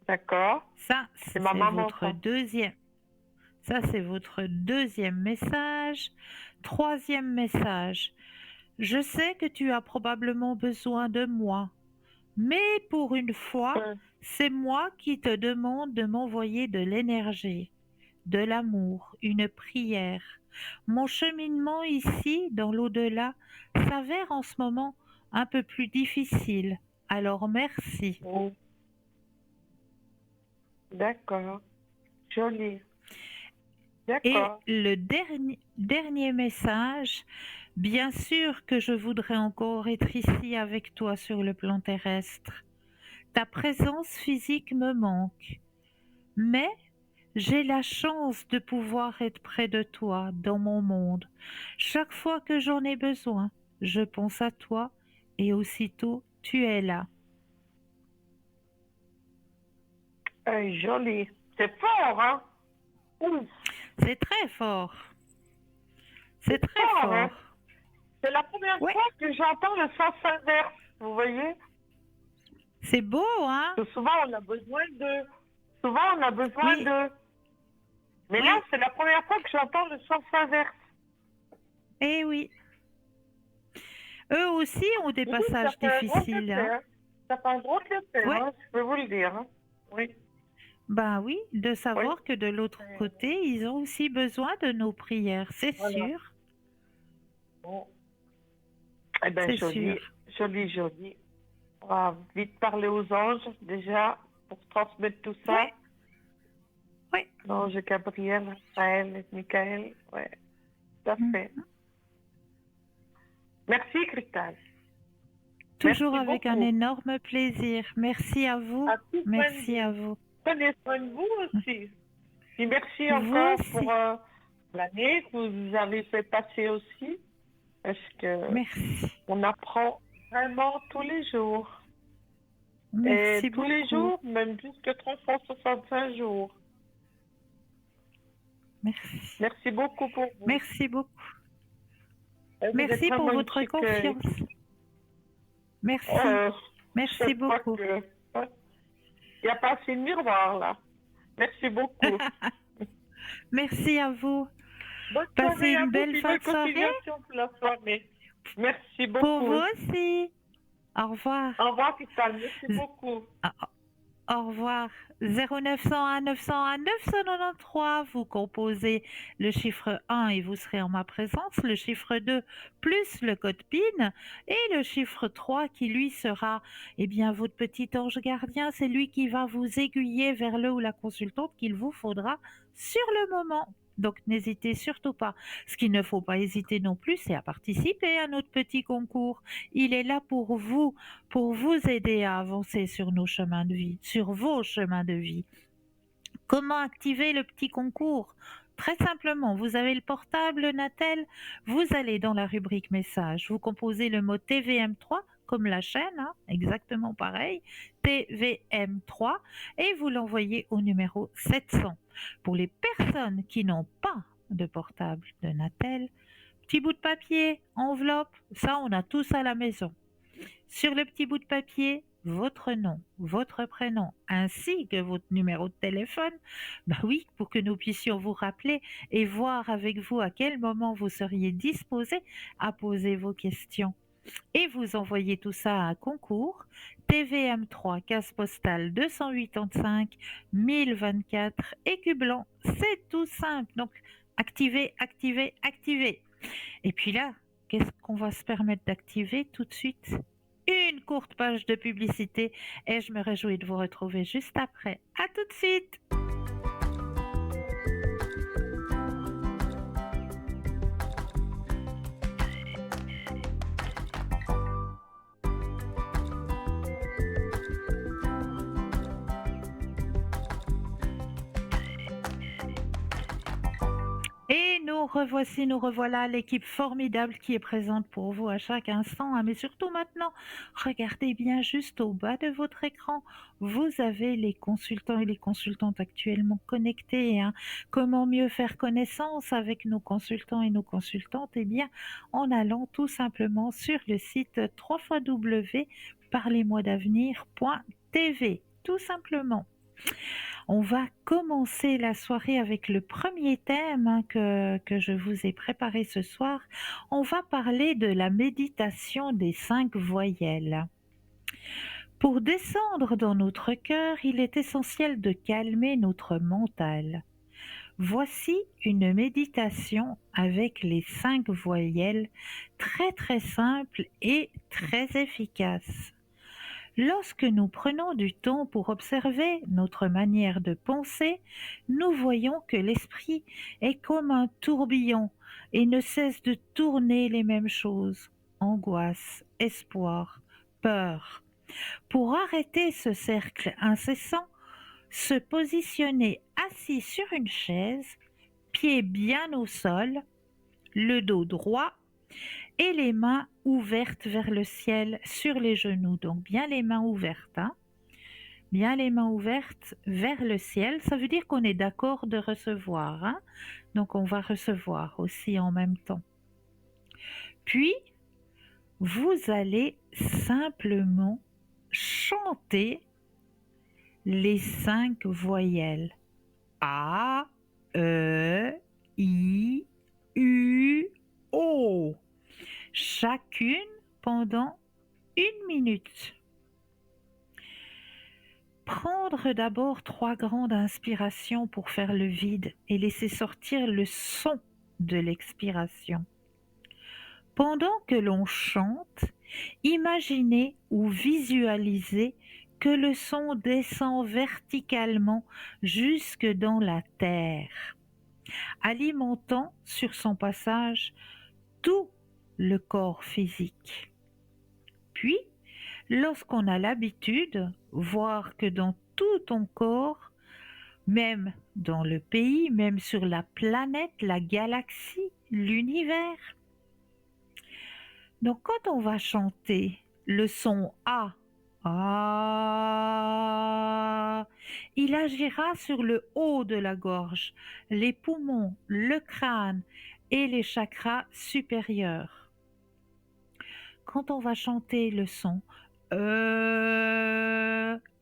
D'accord. Ça, c'est ma maman, votre ça. deuxième. Ça, c'est votre deuxième message. Troisième message. Je sais que tu as probablement besoin de moi, mais pour une fois, c'est moi qui te demande de m'envoyer de l'énergie, de l'amour, une prière. Mon cheminement ici, dans l'au-delà, s'avère en ce moment un peu plus difficile. Alors merci. D'accord. Joli. Et D'accord. le dernier message, bien sûr que je voudrais encore être ici avec toi sur le plan terrestre. Ta présence physique me manque, mais j'ai la chance de pouvoir être près de toi dans mon monde. Chaque fois que j'en ai besoin, je pense à toi et aussitôt tu es là. Joli. C'est fort, hein? Ouf. C'est très fort. C'est très fort, hein? fort. C'est la première Ouais. fois que j'entends le sens inverse, vous voyez? C'est beau, hein? Parce que souvent, on a besoin de... Souvent, on a besoin Oui. de... Mais Oui. là, c'est la première fois que j'entends le sens inverse. Eh oui. Eux aussi ont des passages difficiles. Hein. Ça fait un gros effet, Ouais. hein, je peux vous le dire. Hein. Oui. Ben oui, de savoir que de l'autre côté, ils ont aussi besoin de nos prières, c'est sûr. Bon. Eh bien, C'est joli, sûr. joli, joli. On va vite parler aux anges, déjà, pour transmettre tout ça. Oui. L'ange Gabriel, Raphaël et Michael. Oui, tout à fait. Merci, Cristal. Toujours Merci avec beaucoup. un énorme plaisir. Merci à vous. Merci à vous. Prenez soin de vous aussi. Et merci Vous encore aussi. pour l'année que vous avez fait passer aussi. Parce que merci. On apprend vraiment tous les jours. Merci Et tous beaucoup. les jours, même jusqu'à 365 jours. Merci. Merci beaucoup pour vous. Merci beaucoup. Vous êtes Merci pour vraiment une votre chic, confiance. Merci. je Merci sais pas beaucoup. que... Il n'y a pas assez de miroir, là. Merci beaucoup. Merci à vous. Bonne Passez soirée à une vous, belle puis fin bonne de soirée. continuation pour la soirée. Merci Pour beaucoup. vous aussi. Au revoir. Au revoir, Pital. Merci beaucoup. Au revoir. 0901 901 993, vous composez le chiffre 1 et vous serez en ma présence, le chiffre 2 plus le code PIN et le chiffre 3 qui lui sera votre petit ange gardien, c'est lui qui va vous aiguiller vers le ou la consultante qu'il vous faudra sur le moment. Donc n'hésitez surtout pas. Ce qu'il ne faut pas hésiter non plus, c'est à participer à notre petit concours. Il est là pour vous aider à avancer sur nos chemins de vie, sur vos chemins de vie. Comment activer le petit concours? Très simplement, vous avez le portable Natel, vous allez dans la rubrique message, vous composez le mot TVM3 comme la chaîne, exactement pareil, TVM3, et vous l'envoyez au numéro 700. Pour les personnes qui n'ont pas de portable de Natel, petit bout de papier, enveloppe, ça on a tous à la maison. Sur le petit bout de papier, votre nom, votre prénom, ainsi que votre numéro de téléphone, oui, pour que nous puissions vous rappeler et voir avec vous à quel moment vous seriez disposé à poser vos questions. Et vous envoyez tout ça à un concours, TVM3, case postale 285 1024, écu blanc. C'est tout simple. Donc, activez, activez, activez. Et puis là, qu'est-ce qu'on va se permettre d'activer tout de suite? Une courte page de publicité et je me réjouis de vous retrouver juste après. À tout de suite! Et nous revoici, nous revoilà, l'équipe formidable qui est présente pour vous à chaque instant, mais surtout maintenant, regardez bien juste au bas de votre écran, vous avez les consultants et les consultantes actuellement connectés. Comment mieux faire connaissance avec nos consultants et nos consultantes? En allant tout simplement sur le site www.parlez-moi-d'avenir.tv, tout simplement. On va commencer la soirée avec le premier thème que je vous ai préparé ce soir. On va parler de la méditation des 5 voyelles. Pour descendre dans notre cœur, il est essentiel de calmer notre mental. Voici une méditation avec les 5 voyelles, très simple et très efficace. Lorsque nous prenons du temps pour observer notre manière de penser, nous voyons que l'esprit est comme un tourbillon et ne cesse de tourner les mêmes choses: angoisse, espoir, peur. Pour arrêter ce cercle incessant, se positionner assis sur une chaise, pieds bien au sol, le dos droit et les mains ouvertes vers le ciel sur les genoux. Donc bien les mains ouvertes, bien les mains ouvertes vers le ciel. Ça veut dire qu'on est d'accord de recevoir. Donc on va recevoir aussi en même temps. Puis, vous allez simplement chanter les 5 voyelles. A, E, I, U, O. Chacune pendant 1 minute. Prendre d'abord 3 grandes inspirations pour faire le vide et laisser sortir le son de l'expiration. Pendant que l'on chante, imaginez ou visualisez que le son descend verticalement jusque dans la terre, alimentant sur son passage tout le corps physique. Puis, lorsqu'on a l'habitude, voir que dans tout ton corps, même dans le pays, même sur la planète, la galaxie, l'univers. Donc quand on va chanter le son A Ah. Il agira sur le haut de la gorge, les poumons, le crâne et les chakras supérieurs. Quand on va chanter le son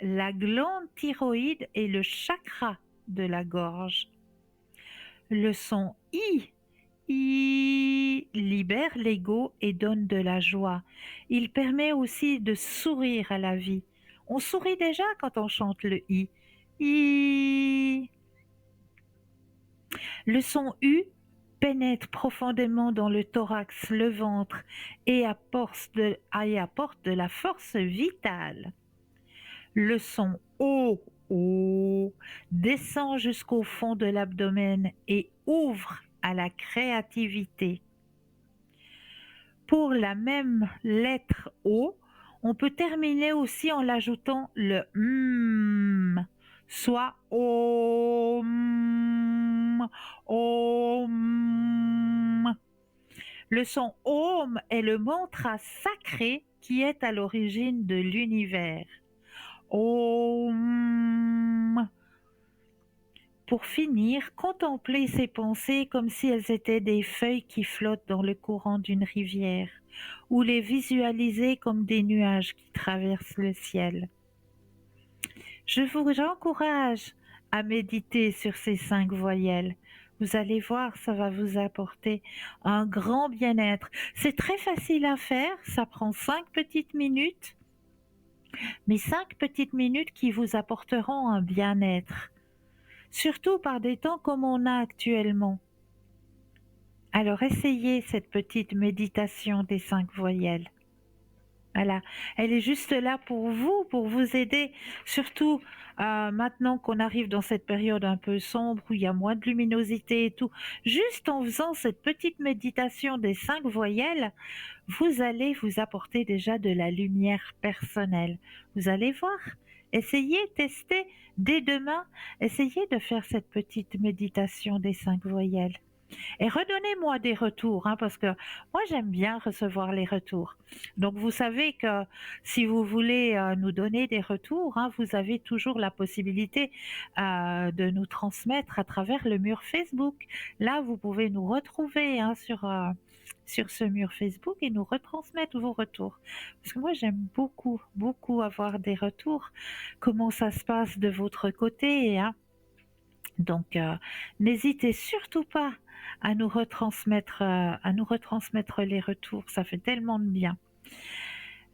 la glande thyroïde est le chakra de la gorge. Le son I libère l'ego et donne de la joie. Il permet aussi de sourire à la vie. On sourit déjà quand on chante le I. I. Le son U pénètre profondément dans le thorax, le ventre et apporte de la force vitale. Le son O descend jusqu'au fond de l'abdomen et ouvre à la créativité. Pour la même lettre O, on peut terminer aussi en l'ajoutant le soit Om, Om. Le son Om est le mantra sacré qui est à l'origine de l'univers. Om. Pour finir, contemplez ces pensées comme si elles étaient des feuilles qui flottent dans le courant d'une rivière, ou les visualiser comme des nuages qui traversent le ciel. Je vous encourage à méditer sur ces 5 voyelles. Vous allez voir, ça va vous apporter un grand bien-être. C'est très facile à faire, ça prend 5 petites minutes, mais 5 petites minutes qui vous apporteront un bien-être. Surtout par des temps comme on a actuellement. Alors essayez cette petite méditation des 5 voyelles. Voilà, elle est juste là pour vous aider, surtout maintenant qu'on arrive dans cette période un peu sombre où il y a moins de luminosité et tout. Juste en faisant cette petite méditation des 5 voyelles, vous allez vous apporter déjà de la lumière personnelle. Vous allez voir. Essayez, testez dès demain, essayez de faire cette petite méditation des 5 voyelles. Et redonnez-moi des retours, hein, parce que moi j'aime bien recevoir les retours. Donc vous savez que si vous voulez nous donner des retours, hein, vous avez toujours la possibilité de nous transmettre à travers le mur Facebook. Là, vous pouvez nous retrouver hein, sur ce mur Facebook et nous retransmettre vos retours. Parce que moi j'aime beaucoup, beaucoup avoir des retours. Comment ça se passe de votre côté, hein. Donc, n'hésitez surtout pas à nous retransmettre les retours, ça fait tellement de bien.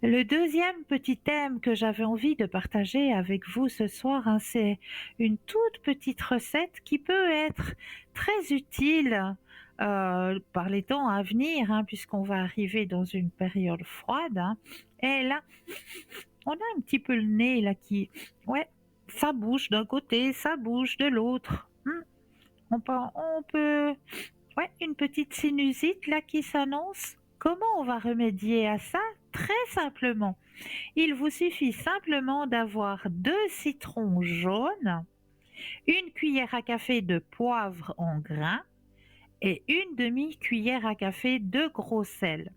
Le deuxième petit thème que j'avais envie de partager avec vous ce soir, hein, c'est une toute petite recette qui peut être très utile par les temps à venir, hein, puisqu'on va arriver dans une période froide. Hein. Et là, on a un petit peu le nez là qui, ouais, ça bouge d'un côté, ça bouge de l'autre. On peut, ouais, une petite sinusite là qui s'annonce. Comment on va remédier à ça? Très simplement. Il vous suffit simplement d'avoir 2 citrons jaunes, une cuillère à café de poivre en grains et une demi-cuillère à café de gros sel.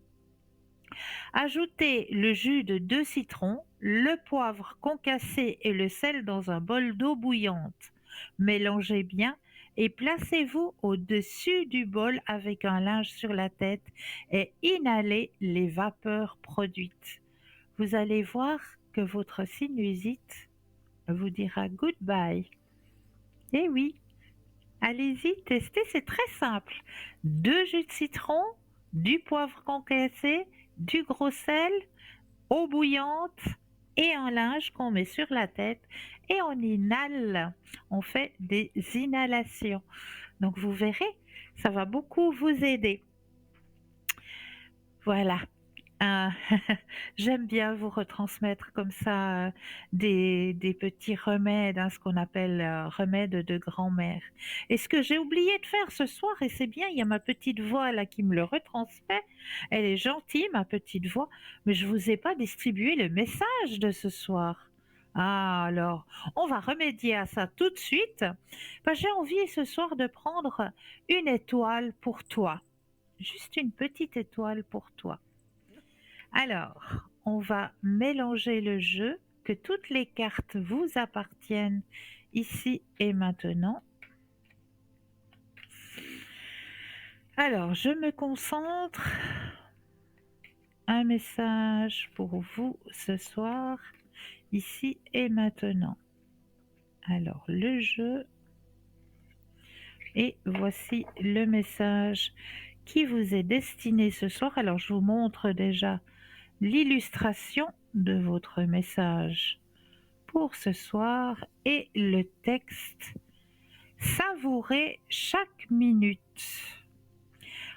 Ajoutez le jus de 2 citrons, le poivre concassé et le sel dans un bol d'eau bouillante. Mélangez bien et placez-vous au-dessus du bol avec un linge sur la tête et inhalez les vapeurs produites. Vous allez voir que votre sinusite vous dira goodbye. Eh oui, allez-y, testez, c'est très simple. 2 jus de citron, du poivre concassé, du gros sel, eau bouillante et un linge qu'on met sur la tête et on inhale. On fait des inhalations. Donc vous verrez, ça va beaucoup vous aider. Voilà. Euh, J'aime bien vous retransmettre comme ça des petits remèdes, hein, ce qu'on appelle remèdes de grand-mère. Et ce que j'ai oublié de faire ce soir, et c'est bien, il y a ma petite voix là qui me le retransmet, elle est gentille, ma petite voix, mais je vous ai pas distribué le message de ce soir. Ah alors, on va remédier à ça tout de suite. J'ai envie ce soir de prendre une étoile pour toi. Juste une petite étoile pour toi. Alors, on va mélanger le jeu, que toutes les cartes vous appartiennent ici et maintenant. Alors, je me concentre. Un message pour vous ce soir, ici et maintenant. Alors, le jeu. Et voici le message qui vous est destiné ce soir. Alors, je vous montre déjà l'illustration de votre message pour ce soir et le texte. Savourez chaque minute.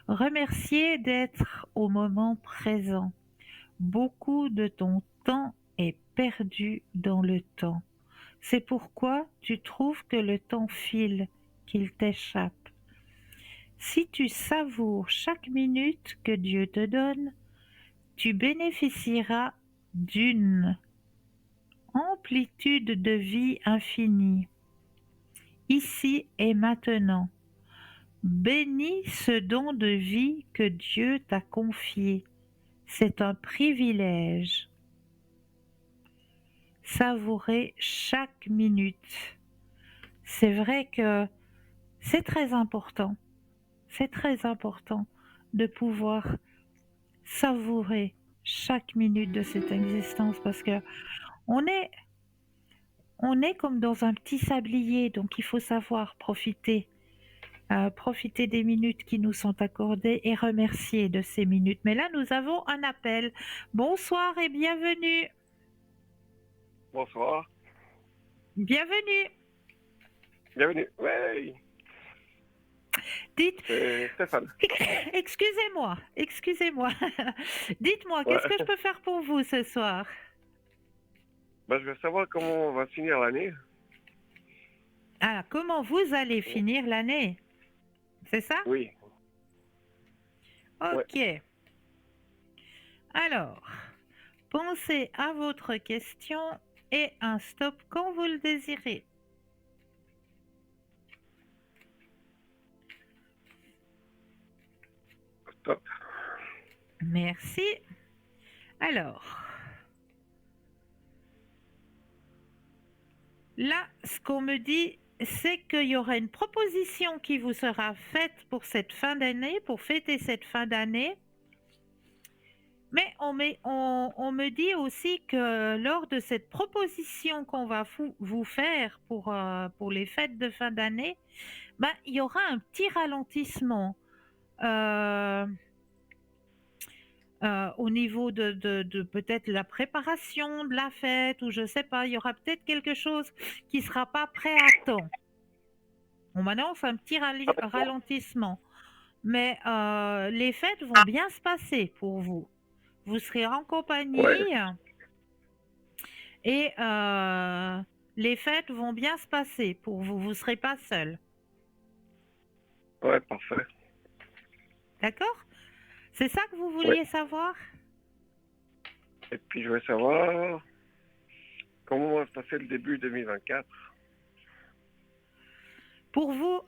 Remerciez d'être au moment présent. Beaucoup de ton temps est perdu dans le temps. C'est pourquoi tu trouves que le temps file, qu'il t'échappe. Si tu savoures chaque minute que Dieu te donne, tu bénéficieras d'une amplitude de vie infinie, ici et maintenant. Bénis ce don de vie que Dieu t'a confié. C'est un privilège. Savourer chaque minute. C'est vrai que c'est très important. C'est très important de pouvoir savourer chaque minute de cette existence parce que on est, on est comme dans un petit sablier, donc il faut savoir profiter, profiter des minutes qui nous sont accordées et remercier de ces minutes. Mais là, nous avons un appel. Bonsoir et bienvenue. Bonsoir. Bienvenue. Bienvenue. Oui, Dites, c'est Stéphane. excusez-moi, excusez-moi. Dites-moi, Ouais. qu'est-ce que je peux faire pour vous ce soir? Ben, je veux savoir comment on va finir l'année. Ah, comment vous allez finir l'année? C'est ça? Oui. Ok. Alors, pensez à votre question et un stop quand vous le désirez. Stop. Merci. Alors, là, ce qu'on me dit, c'est qu'il y aura une proposition qui vous sera faite pour cette fin d'année, pour fêter cette fin d'année. Mais on me dit aussi que lors de cette proposition qu'on va vous faire pour les fêtes de fin d'année, ben, il y aura un petit ralentissement au niveau de peut-être la préparation de la fête ou je sais pas, il y aura peut-être quelque chose qui ne sera pas prêt à temps. On m'annonce un petit ralentissement. Mais les fêtes vont bien se passer pour vous. Vous serez en compagnie Ouais. et les fêtes vont bien se passer pour vous. Vous ne serez pas seul. Ouais, parfait. D'accord? C'est ça que vous vouliez savoir? Et puis, je veux savoir comment va se passer le début 2024. Pour vous,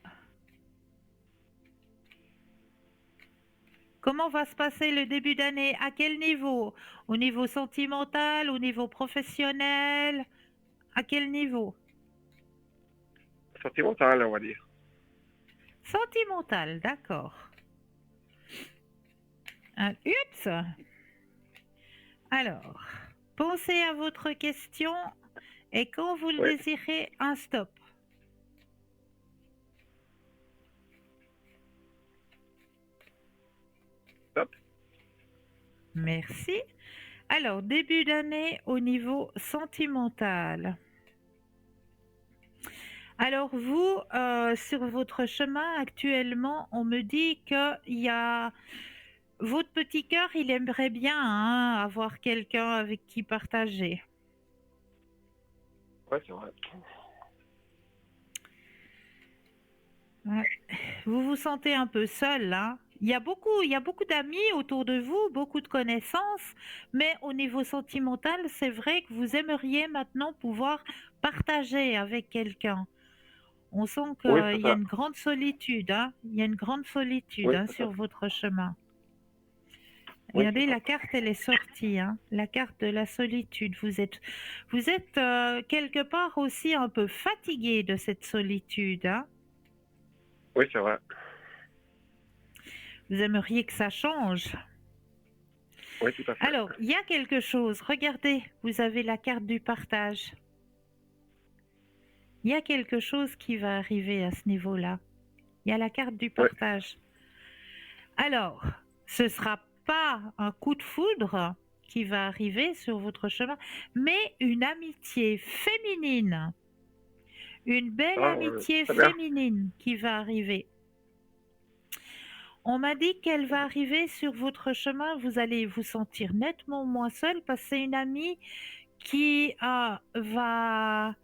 comment va se passer le début d'année? À quel niveau? Au niveau sentimental, au niveau professionnel? À quel niveau? Sentimental, on va dire. Sentimental, d'accord. Oups! Alors, pensez à votre question et quand vous le Oui. désirez, un stop. Stop. Merci. Alors, début d'année au niveau sentimental. Alors vous, sur votre chemin actuellement, on me dit qu'il y a votre petit cœur, il aimerait bien hein, avoir quelqu'un avec qui partager. Ouais, c'est vrai. Ouais. Vous vous sentez un peu seul, hein? Il y a beaucoup d'amis autour de vous, beaucoup de connaissances, mais au niveau sentimental, c'est vrai que vous aimeriez maintenant pouvoir partager avec quelqu'un. On sent Oui, qu'il c'est y a ça. une grande solitude, hein? Il y a une grande solitude Oui, hein, c'est ça. sur votre chemin. Oui, Regardez, c'est ça. la carte, elle est sortie, hein, la carte de la solitude. Vous êtes quelque part aussi un peu fatigué de cette solitude, hein. Oui, c'est vrai. Vous aimeriez que ça change. Oui, tout à fait. Alors, il y a quelque chose. Regardez, vous avez la carte du partage. Il y a quelque chose qui va arriver à ce niveau-là. Il y a la carte du Oui. partage. Alors, ce ne sera pas un coup de foudre qui va arriver sur votre chemin, mais une amitié féminine, une belle Ah, amitié très bien. féminine qui va arriver. On m'a dit qu'elle va arriver sur votre chemin, vous allez vous sentir nettement moins seul parce que c'est une amie qui va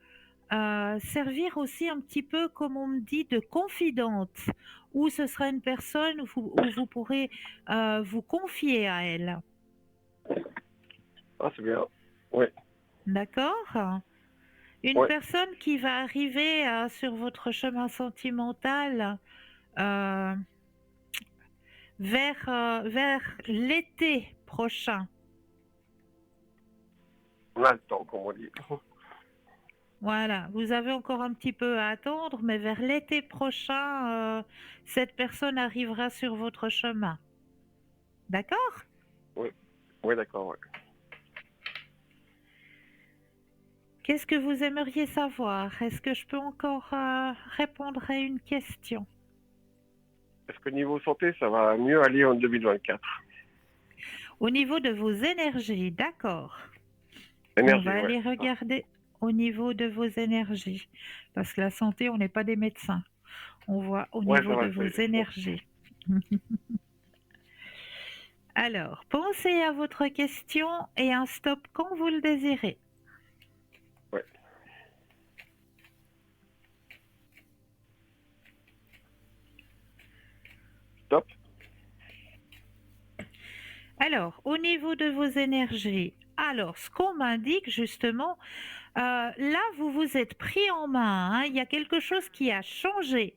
servir aussi un petit peu, comme on me dit, de confidente, où ce sera une personne où vous pourrez vous confier à elle. Ah, c'est bien. Oui, D'accord? Une oui. personne qui va arriver sur votre chemin sentimental euh, vers l'été prochain. On a le temps, comme on dit. Voilà, vous avez encore un petit peu à attendre, mais vers l'été prochain, cette personne arrivera sur votre chemin. D'accord? Oui, oui, d'accord, oui. Qu'est-ce que vous aimeriez savoir? Est-ce que je peux encore répondre à une question? Est-ce que niveau santé, ça va mieux aller en 2024? Au niveau de vos énergies, d'accord. On va Énergie, ouais. aller regarder au niveau de vos énergies. Parce que la santé, on n'est pas des médecins. On voit au Ouais, c'est niveau de vrai, vos c'est bon. énergies. Alors, pensez à votre question et un stop quand vous le désirez. Ouais. Stop. Alors, au niveau de vos énergies, alors ce qu'on m'indique justement, là vous vous êtes pris en main, hein, il y a quelque chose qui a changé.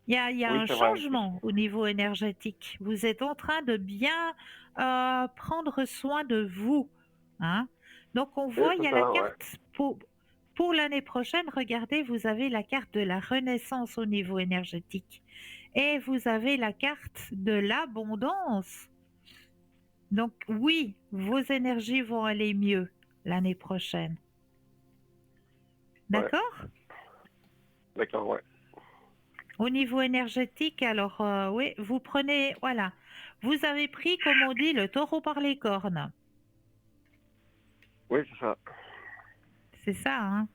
Il y a Oui, un c'est vrai. changement au niveau énergétique. Vous êtes en train de bien prendre soin de vous, hein. Donc on Oui, voit, il y c'est a la ça, ouais. carte pour l'année prochaine. Regardez, vous avez la carte de la renaissance au niveau énergétique et vous avez la carte de l'abondance. Donc oui, vos énergies vont aller mieux l'année prochaine. Ouais, D'accord? d'accord, ouais. Au niveau énergétique, alors oui, vous prenez, voilà, vous avez pris, comme on dit, le taureau par les cornes. Oui, c'est ça. C'est ça, hein?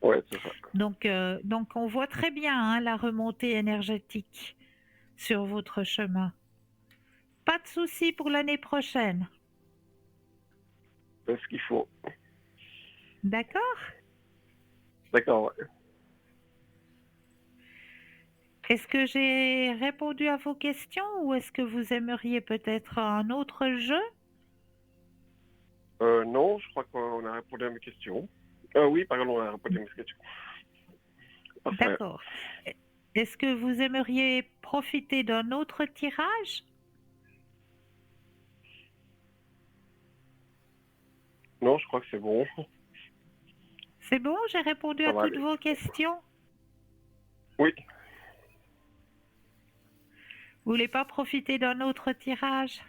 Ouais, c'est ça. Donc on voit très bien hein, la remontée énergétique sur votre chemin. Pas de souci pour l'année prochaine. C'est ce qu'il faut. D'accord? D'accord, ouais. Est-ce que j'ai répondu à vos questions ou est-ce que vous aimeriez peut-être un autre jeu? Non, je crois qu'on a répondu à mes questions. Oui, pardon, on a répondu à mes questions. Parfait. D'accord. Est-ce que vous aimeriez profiter d'un autre tirage? Non, je crois que c'est bon. C'est bon, j'ai répondu Ça à va toutes aller. vos questions. Oui, Vous voulez pas profiter d'un autre tirage?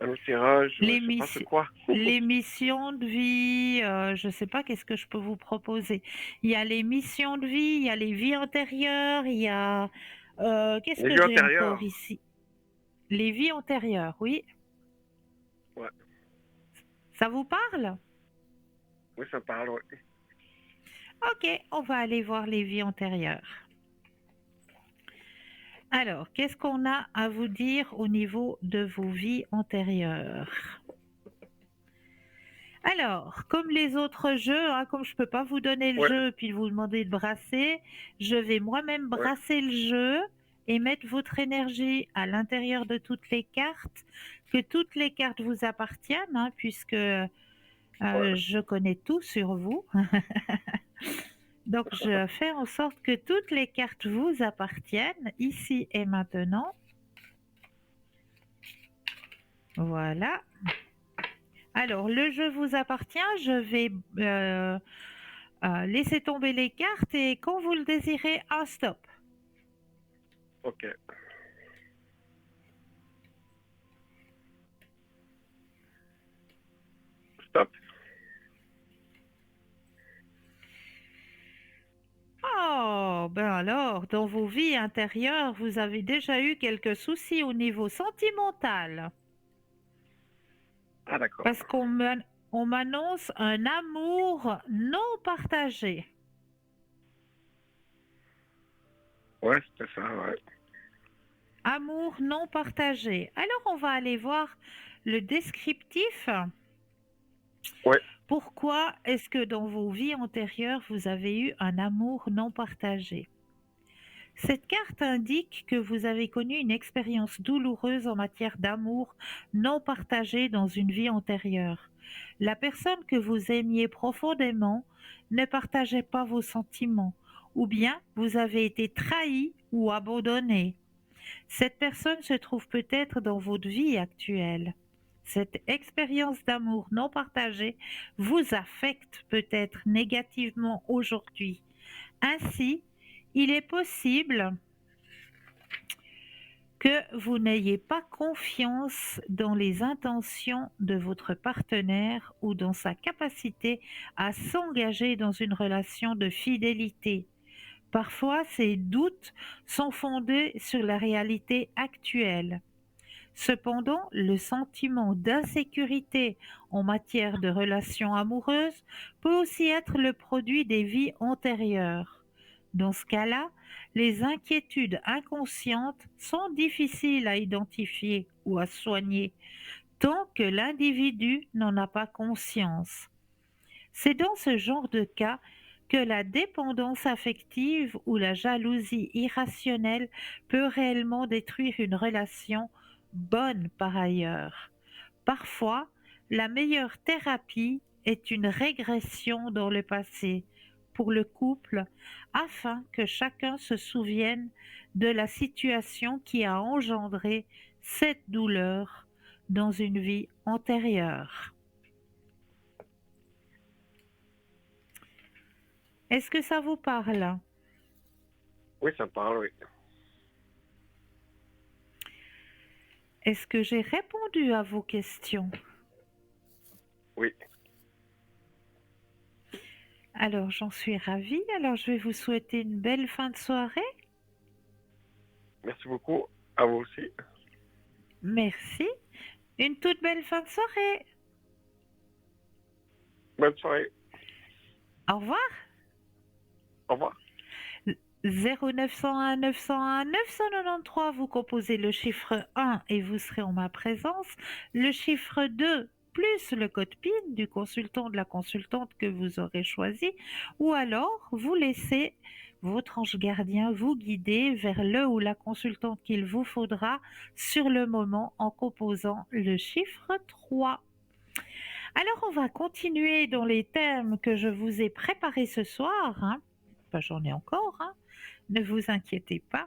un autre tirage, je sais pas c'est L'émission, quoi. l'émission de vie, je sais pas qu'est-ce que je peux vous proposer. Il y a les missions de vie, il y a les vies antérieures, il y a qu'est-ce Les que vies j'ai encore antérieures. ici? Les vies antérieures, oui. Ouais. Ça vous parle? Oui, ça parle, ouais. Ok, on va aller voir les vies antérieures. Alors, qu'est-ce qu'on a à vous dire au niveau de vos vies antérieures? Alors, comme les autres jeux, hein, comme je ne peux pas vous donner le Ouais, jeu puis vous demander de brasser, je vais moi-même ouais, brasser le jeu et mettre votre énergie à l'intérieur de toutes les cartes, que toutes les cartes vous appartiennent, hein, puisque ouais. je connais tout sur vous. Donc, je fais en sorte que toutes les cartes vous appartiennent ici et maintenant. Voilà. Alors, le jeu vous appartient. Je vais laisser tomber les cartes et quand vous le désirez, un stop. Ok. Stop. Oh, ben alors, dans vos vies intérieures, vous avez déjà eu quelques soucis au niveau sentimental. Ah, d'accord. Parce on m'annonce un amour non partagé. Ouais, c'était ça, ouais. Amour non partagé. Alors, on va aller voir le descriptif. Ouais, Pourquoi est-ce que dans vos vies antérieures, vous avez eu un amour non partagé? Cette carte indique que vous avez connu une expérience douloureuse en matière d'amour non partagé dans une vie antérieure. La personne que vous aimiez profondément ne partageait pas vos sentiments, ou bien vous avez été trahi ou abandonné. Cette personne se trouve peut-être dans votre vie actuelle. Cette expérience d'amour non partagé vous affecte peut-être négativement aujourd'hui. Ainsi, il est possible que vous n'ayez pas confiance dans les intentions de votre partenaire ou dans sa capacité à s'engager dans une relation de fidélité. Parfois, ces doutes sont fondés sur la réalité actuelle. Cependant, le sentiment d'insécurité en matière de relations amoureuses peut aussi être le produit des vies antérieures. Dans ce cas-là, les inquiétudes inconscientes sont difficiles à identifier ou à soigner tant que l'individu n'en a pas conscience. C'est dans ce genre de cas que la dépendance affective ou la jalousie irrationnelle peut réellement détruire une relation bonne par ailleurs. Parfois, la meilleure thérapie est une régression dans le passé pour le couple afin que chacun se souvienne de la situation qui a engendré cette douleur dans une vie antérieure. Est-ce que ça vous parle? oui, ça me parle, oui. Est-ce que j'ai répondu à vos questions? Oui, Alors, j'en suis ravie. Alors, je vais vous souhaiter une belle fin de soirée. merci beaucoup. À vous aussi. Merci. Une toute belle fin de soirée. Bonne soirée. Au revoir. Au revoir. 0901 901 993, vous composez le chiffre 1 et vous serez en ma présence. Le chiffre 2 plus le code PIN du consultant, de la consultante que vous aurez choisi. Ou alors, vous laissez votre ange gardien vous guider vers le ou la consultante qu'il vous faudra sur le moment en composant le chiffre 3. Alors, on va continuer dans les thèmes que je vous ai préparés ce soir. Hein. Enfin, j'en ai encore, hein. Ne vous inquiétez pas.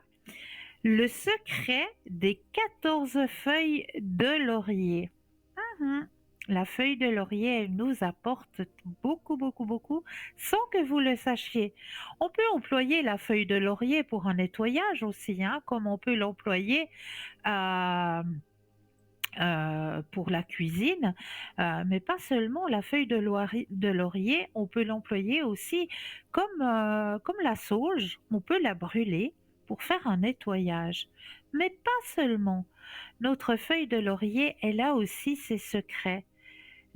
Le secret des 14 feuilles de laurier. Mhm. La feuille de laurier, elle nous apporte beaucoup, beaucoup, beaucoup, sans que vous le sachiez. On peut employer la feuille de laurier pour un nettoyage aussi, hein, comme on peut l'employer pour la cuisine, mais pas seulement la feuille de laurier, on peut l'employer aussi comme la sauge, on peut la brûler pour faire un nettoyage. Mais pas seulement. Notre feuille de laurier, elle a aussi ses secrets.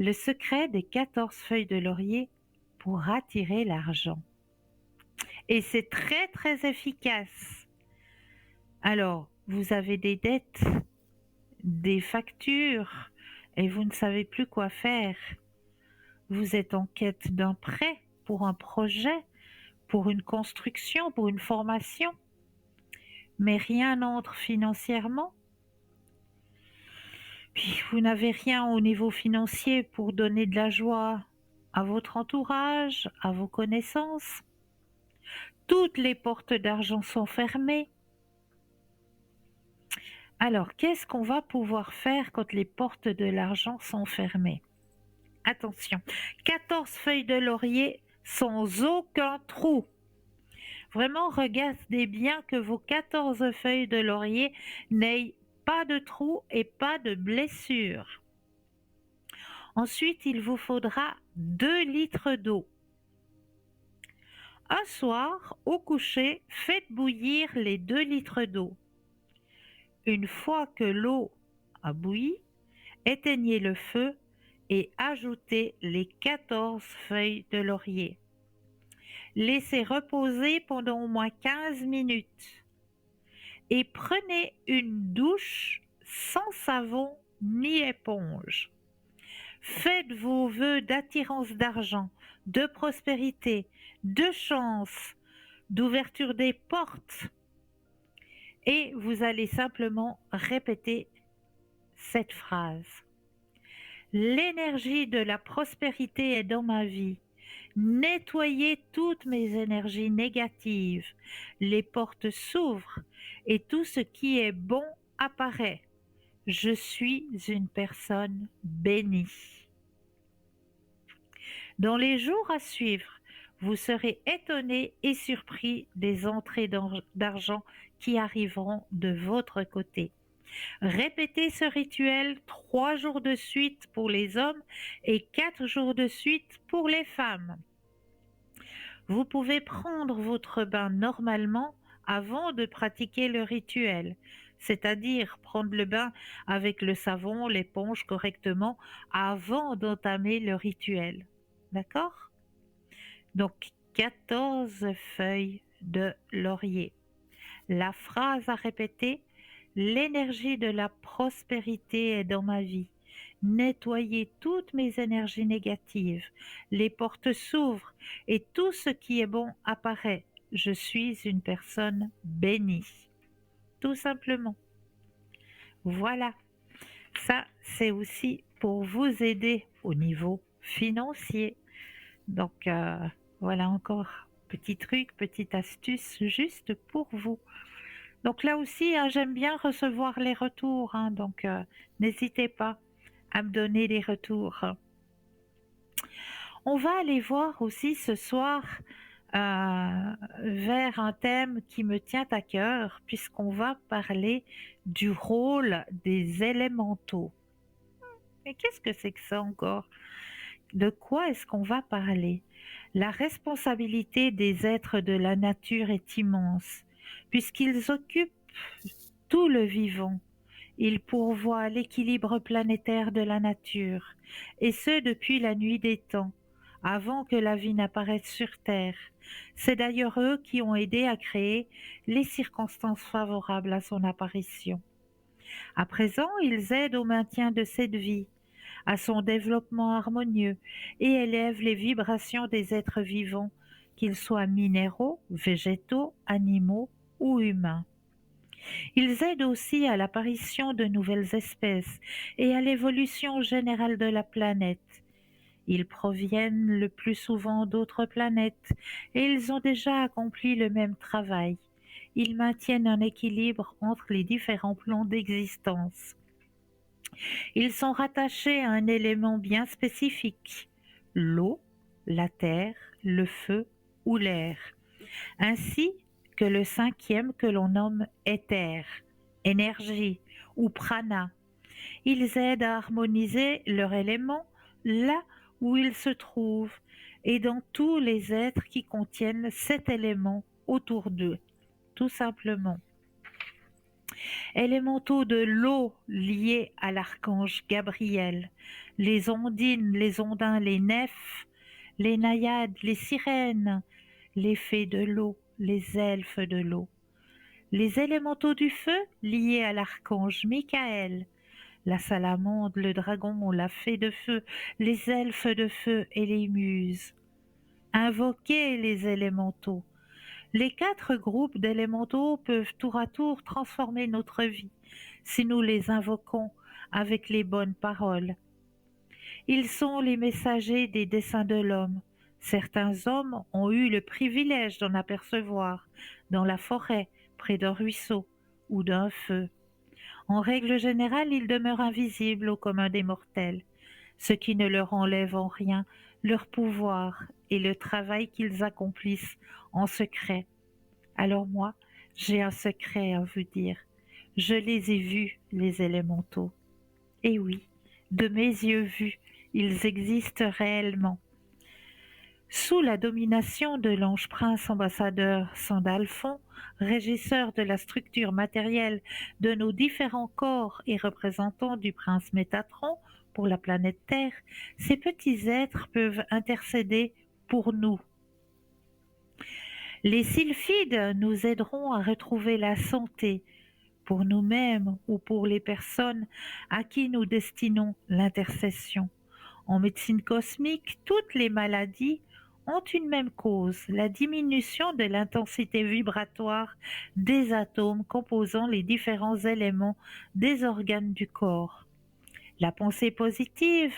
Le secret des 14 feuilles de laurier pour attirer l'argent. Et c'est très très efficace. Alors, vous avez des dettes, des factures et vous ne savez plus quoi faire. Vous êtes en quête d'un prêt pour un projet, pour une construction, pour une formation, mais rien n'entre financièrement. Puis vous n'avez rien au niveau financier pour donner de la joie à votre entourage, à vos connaissances. Toutes les portes d'argent sont fermées. Alors, qu'est-ce qu'on va pouvoir faire quand les portes de l'argent sont fermées? Attention, 14 feuilles de laurier sans aucun trou. Vraiment, regardez bien que vos 14 feuilles de laurier n'aient pas de trou et pas de blessure. Ensuite, il vous faudra 2 litres d'eau. Un soir, au coucher, faites bouillir les 2 litres d'eau. Une fois que l'eau a bouilli, éteignez le feu et ajoutez les 14 feuilles de laurier. Laissez reposer pendant au moins 15 minutes et prenez une douche sans savon ni éponge. Faites vos vœux d'attirance d'argent, de prospérité, de chance, d'ouverture des portes et vous allez simplement répéter cette phrase. L'énergie de la prospérité est dans ma vie. Nettoyez toutes mes énergies négatives. Les portes s'ouvrent et tout ce qui est bon apparaît. Je suis une personne bénie. Dans les jours à suivre, vous serez étonné et surpris des entrées d'argent qui arriveront de votre côté. Répétez ce rituel 3 jours de suite pour les hommes et 4 jours de suite pour les femmes. Vous pouvez prendre votre bain normalement avant de pratiquer le rituel, c'est-à-dire prendre le bain avec le savon, l'éponge correctement avant d'entamer le rituel. D'accord? Donc 14 feuilles de laurier. La phrase à répéter: l'énergie de la prospérité est dans ma vie. Nettoyez toutes mes énergies négatives. Les portes s'ouvrent et tout ce qui est bon apparaît. Je suis une personne bénie. Tout simplement. Voilà. Ça, c'est aussi pour vous aider au niveau financier. Donc, voilà encore petit truc, petite astuce juste pour vous. Donc là aussi, hein, j'aime bien recevoir les retours, hein, donc n'hésitez pas à me donner des retours. On va aller voir aussi ce soir vers un thème qui me tient à cœur, puisqu'on va parler du rôle des élémentaux. Mais qu'est-ce que c'est que ça encore? De quoi est-ce qu'on va parler? La responsabilité des êtres de la nature est immense, puisqu'ils occupent tout le vivant. Ils pourvoient l'équilibre planétaire de la nature, et ce depuis la nuit des temps, avant que la vie n'apparaisse sur Terre. C'est d'ailleurs eux qui ont aidé à créer les circonstances favorables à son apparition. À présent, ils aident au maintien de cette vie, à son développement harmonieux, et élèvent les vibrations des êtres vivants, qu'ils soient minéraux, végétaux, animaux ou humains. Ils aident aussi à l'apparition de nouvelles espèces et à l'évolution générale de la planète. Ils proviennent le plus souvent d'autres planètes et ils ont déjà accompli le même travail. Ils maintiennent un équilibre entre les différents plans d'existence. Ils sont rattachés à un élément bien spécifique, l'eau, la terre, le feu ou l'air, ainsi que le cinquième que l'on nomme éther, énergie ou prana. Ils aident à harmoniser leur élément là où il se trouve et dans tous les êtres qui contiennent cet élément autour d'eux, tout simplement. Élémentaux de l'eau liés à l'archange Gabriel, les ondines, les ondins, les nefs, les naïades, les sirènes, les fées de l'eau, les elfes de l'eau. Les élémentaux du feu liés à l'archange Michael, la salamandre, le dragon, la fée de feu, les elfes de feu et les muses. Invoquez les élémentaux. Les 4 groupes d'élémentaux peuvent tour à tour transformer notre vie si nous les invoquons avec les bonnes paroles. Ils sont les messagers des desseins de l'homme. Certains hommes ont eu le privilège d'en apercevoir dans la forêt, près d'un ruisseau ou d'un feu. En règle générale, ils demeurent invisibles au commun des mortels, ce qui ne leur enlève en rien leur pouvoir et le travail qu'ils accomplissent en secret. Alors moi, j'ai un secret à vous dire. Je les ai vus, les élémentaux. Et oui, de mes yeux vus, ils existent réellement. Sous la domination de l'ange prince ambassadeur Sandalphon, régisseur de la structure matérielle de nos différents corps et représentant du prince Métatron pour la planète Terre, ces petits êtres peuvent intercéder pour nous. Les sylphides nous aideront à retrouver la santé pour nous-mêmes ou pour les personnes à qui nous destinons l'intercession. En médecine cosmique, toutes les maladies ont une même cause, la diminution de l'intensité vibratoire des atomes composant les différents éléments des organes du corps. La pensée positive,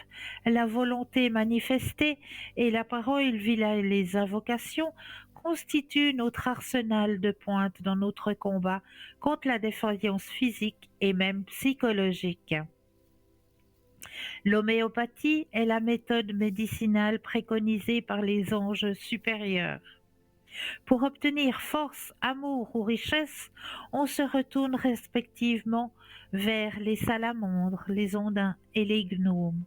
la volonté manifestée et la parole via les invocations constituent notre arsenal de pointe dans notre combat contre la défaillance physique et même psychologique. L'homéopathie est la méthode médicinale préconisée par les anges supérieurs. Pour obtenir force, amour ou richesse, on se retourne respectivement vers les salamandres, les ondins et les gnomes.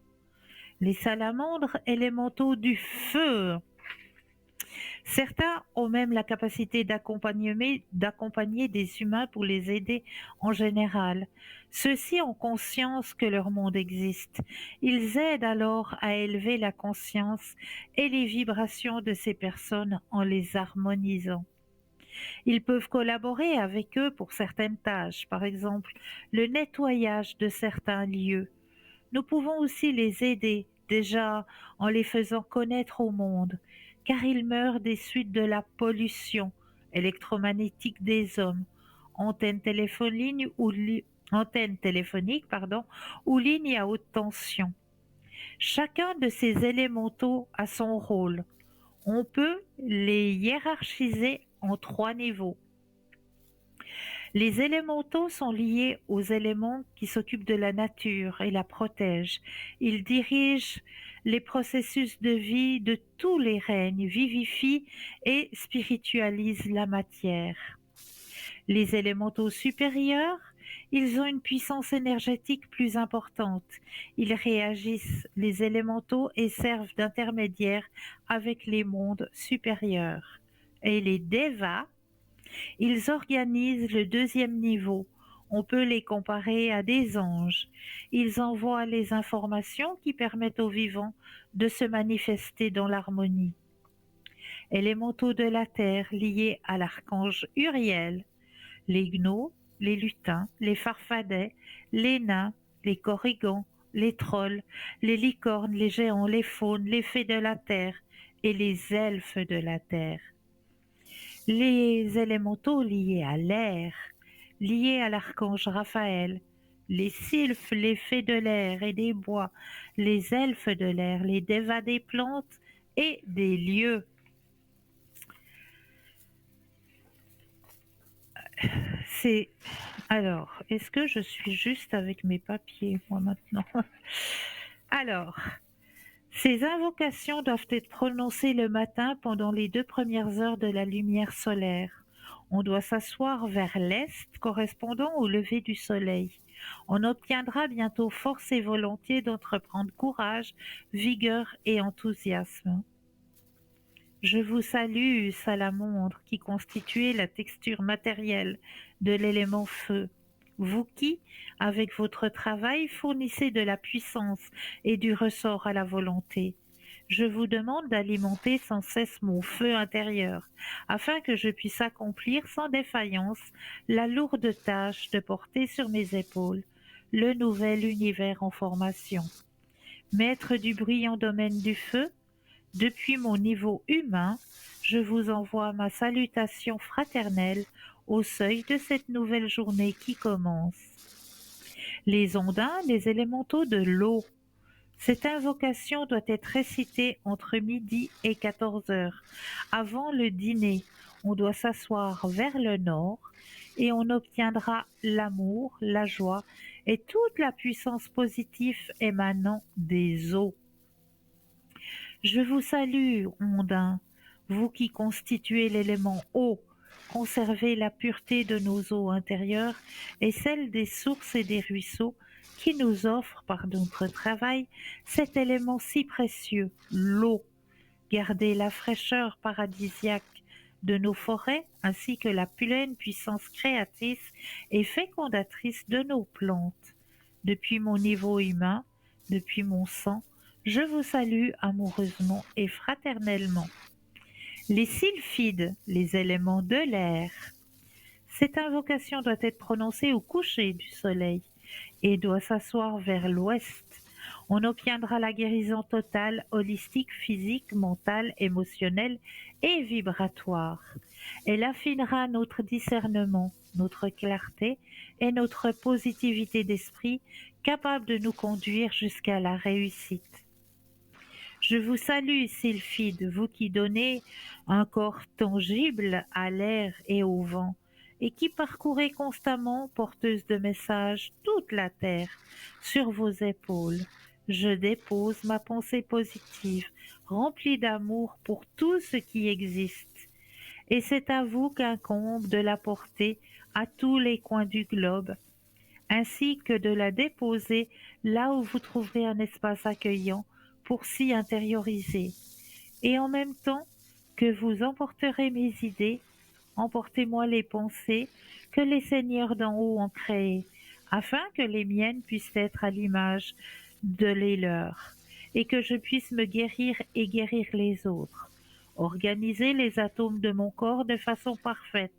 Les salamandres, élémentaux du feu. Certains ont même la capacité d'accompagner des humains pour les aider en général. Ceux-ci ont conscience que leur monde existe. Ils aident alors à élever la conscience et les vibrations de ces personnes en les harmonisant. Ils peuvent collaborer avec eux pour certaines tâches, par exemple le nettoyage de certains lieux. Nous pouvons aussi les aider, déjà en les faisant connaître au monde, car ils meurent des suites de la pollution électromagnétique des hommes, antennes téléphoniques ou lignes à haute tension. Chacun de ces élémentaux a son rôle. On peut les hiérarchiser en 3 niveaux. Les élémentaux sont liés aux éléments qui s'occupent de la nature et la protègent. Ils dirigent les processus de vie de tous les règnes, vivifient et spiritualisent la matière. Les élémentaux supérieurs, ils ont une puissance énergétique plus importante. Ils réagissent, les élémentaux, et servent d'intermédiaires avec les mondes supérieurs. Et les devas, ils organisent le 2e niveau. On peut les comparer à des anges. Ils envoient les informations qui permettent aux vivants de se manifester dans l'harmonie. Élémentaux de la terre liés à l'archange Uriel, les gnous, les lutins, les farfadets, les nains, les corrigans, les trolls, les licornes, les géants, les faunes, les fées de la terre et les elfes de la terre. Les élémentaux liés à l'air, liés à l'archange Raphaël, les sylphes, les fées de l'air et des bois, les elfes de l'air, les devas des plantes et des lieux. Alors, est-ce que je suis juste avec mes papiers, moi, maintenant? Alors, ces invocations doivent être prononcées le matin pendant les 2 premières heures de la lumière solaire. On doit s'asseoir vers l'est, correspondant au lever du soleil. On obtiendra bientôt force et volonté d'entreprendre courage, vigueur et enthousiasme. Je vous salue, salamandre, qui constituez la texture matérielle de l'élément feu. Vous qui, avec votre travail, fournissez de la puissance et du ressort à la volonté. Je vous demande d'alimenter sans cesse mon feu intérieur, afin que je puisse accomplir sans défaillance la lourde tâche de porter sur mes épaules le nouvel univers en formation. Maître du brillant domaine du feu, depuis mon niveau humain, je vous envoie ma salutation fraternelle au seuil de cette nouvelle journée qui commence. Les ondins, les élémentaux de l'eau. Cette invocation doit être récitée entre midi et 14 heures. Avant le dîner, on doit s'asseoir vers le nord et on obtiendra l'amour, la joie et toute la puissance positive émanant des eaux. Je vous salue, Ondin, vous qui constituez l'élément eau. Conservez la pureté de nos eaux intérieures et celle des sources et des ruisseaux qui nous offrent par notre travail cet élément si précieux, l'eau. Gardez la fraîcheur paradisiaque de nos forêts ainsi que la pleine puissance créatrice et fécondatrice de nos plantes. Depuis mon niveau humain, depuis mon sang, je vous salue amoureusement et fraternellement. Les sylphides, les éléments de l'air. Cette invocation doit être prononcée au coucher du soleil et doit s'asseoir vers l'ouest. On obtiendra la guérison totale, holistique, physique, mentale, émotionnelle et vibratoire. Elle affinera notre discernement, notre clarté et notre positivité d'esprit, capable de nous conduire jusqu'à la réussite. Je vous salue, sylphides, vous qui donnez un corps tangible à l'air et au vent, et qui parcourez constamment, porteuse de messages, toute la terre sur vos épaules. Je dépose ma pensée positive, remplie d'amour pour tout ce qui existe. Et c'est à vous qu'incombe de la porter à tous les coins du globe, ainsi que de la déposer là où vous trouverez un espace accueillant pour s'y intérioriser. Et en même temps que vous emporterez mes idées, emportez-moi les pensées que les seigneurs d'en haut ont créées, afin que les miennes puissent être à l'image de les leurs, et que je puisse me guérir et guérir les autres. Organiser les atomes de mon corps de façon parfaite,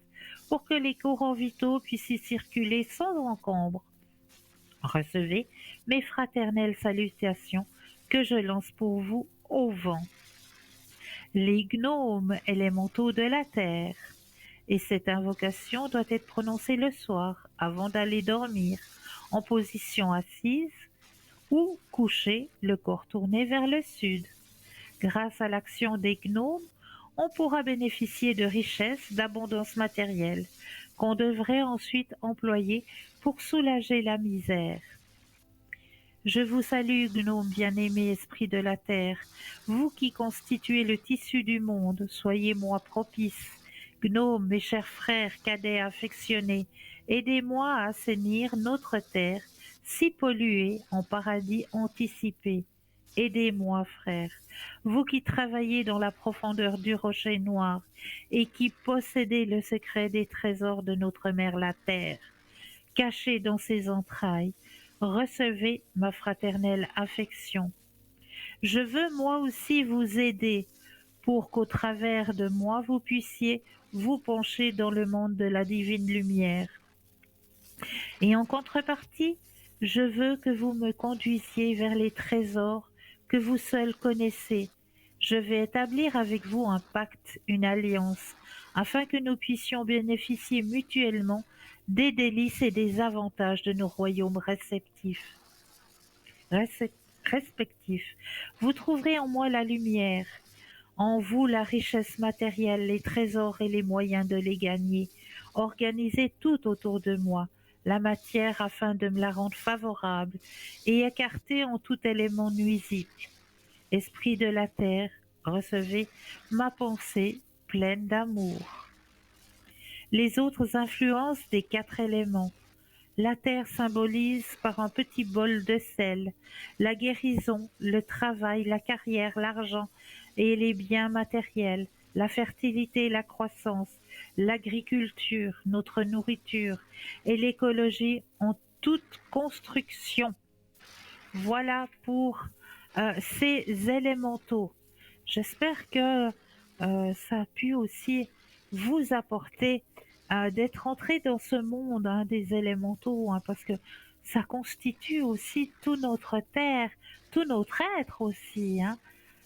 pour que les courants vitaux puissent y circuler sans encombre. Recevez mes fraternelles salutations que je lance pour vous au vent. Les gnomes élémentaux de la terre. Et cette invocation doit être prononcée le soir, avant d'aller dormir, en position assise ou couchée, le corps tourné vers le sud. Grâce à l'action des gnomes, on pourra bénéficier de richesses, d'abondance matérielle, qu'on devrait ensuite employer pour soulager la misère. Je vous salue, gnome bien-aimé, esprit de la terre, vous qui constituez le tissu du monde, soyez-moi propice. Gnome, mes chers frères cadets affectionnés, aidez-moi à assainir notre terre, si polluée en paradis anticipé. Aidez-moi, frères, vous qui travaillez dans la profondeur du rocher noir et qui possédez le secret des trésors de notre mère la terre, cachés dans ses entrailles. Recevez ma fraternelle affection. Je veux moi aussi vous aider pour qu'au travers de moi vous puissiez vous pencher dans le monde de la divine lumière. Et en contrepartie, je veux que vous me conduisiez vers les trésors que vous seuls connaissez. Je vais établir avec vous un pacte, une alliance, afin que nous puissions bénéficier mutuellement des délices et des avantages de nos royaumes respectifs. Vous trouverez en moi la lumière, en vous la richesse matérielle, les trésors et les moyens de les gagner. Organisez tout autour de moi, la matière afin de me la rendre favorable et écarter en tout élément nuisible. Esprit de la terre, recevez ma pensée pleine d'amour. Les autres influences des 4 éléments. La terre symbolise par un petit bol de sel la guérison, le travail, la carrière, l'argent et les biens matériels, la fertilité, la croissance, l'agriculture, notre nourriture et l'écologie en toute construction. Voilà pour ces élémentaux. J'espère que ça a pu aussi vous apporter d'être entré dans ce monde des élémentaux, parce que ça constitue aussi tout notre terre, tout notre être aussi.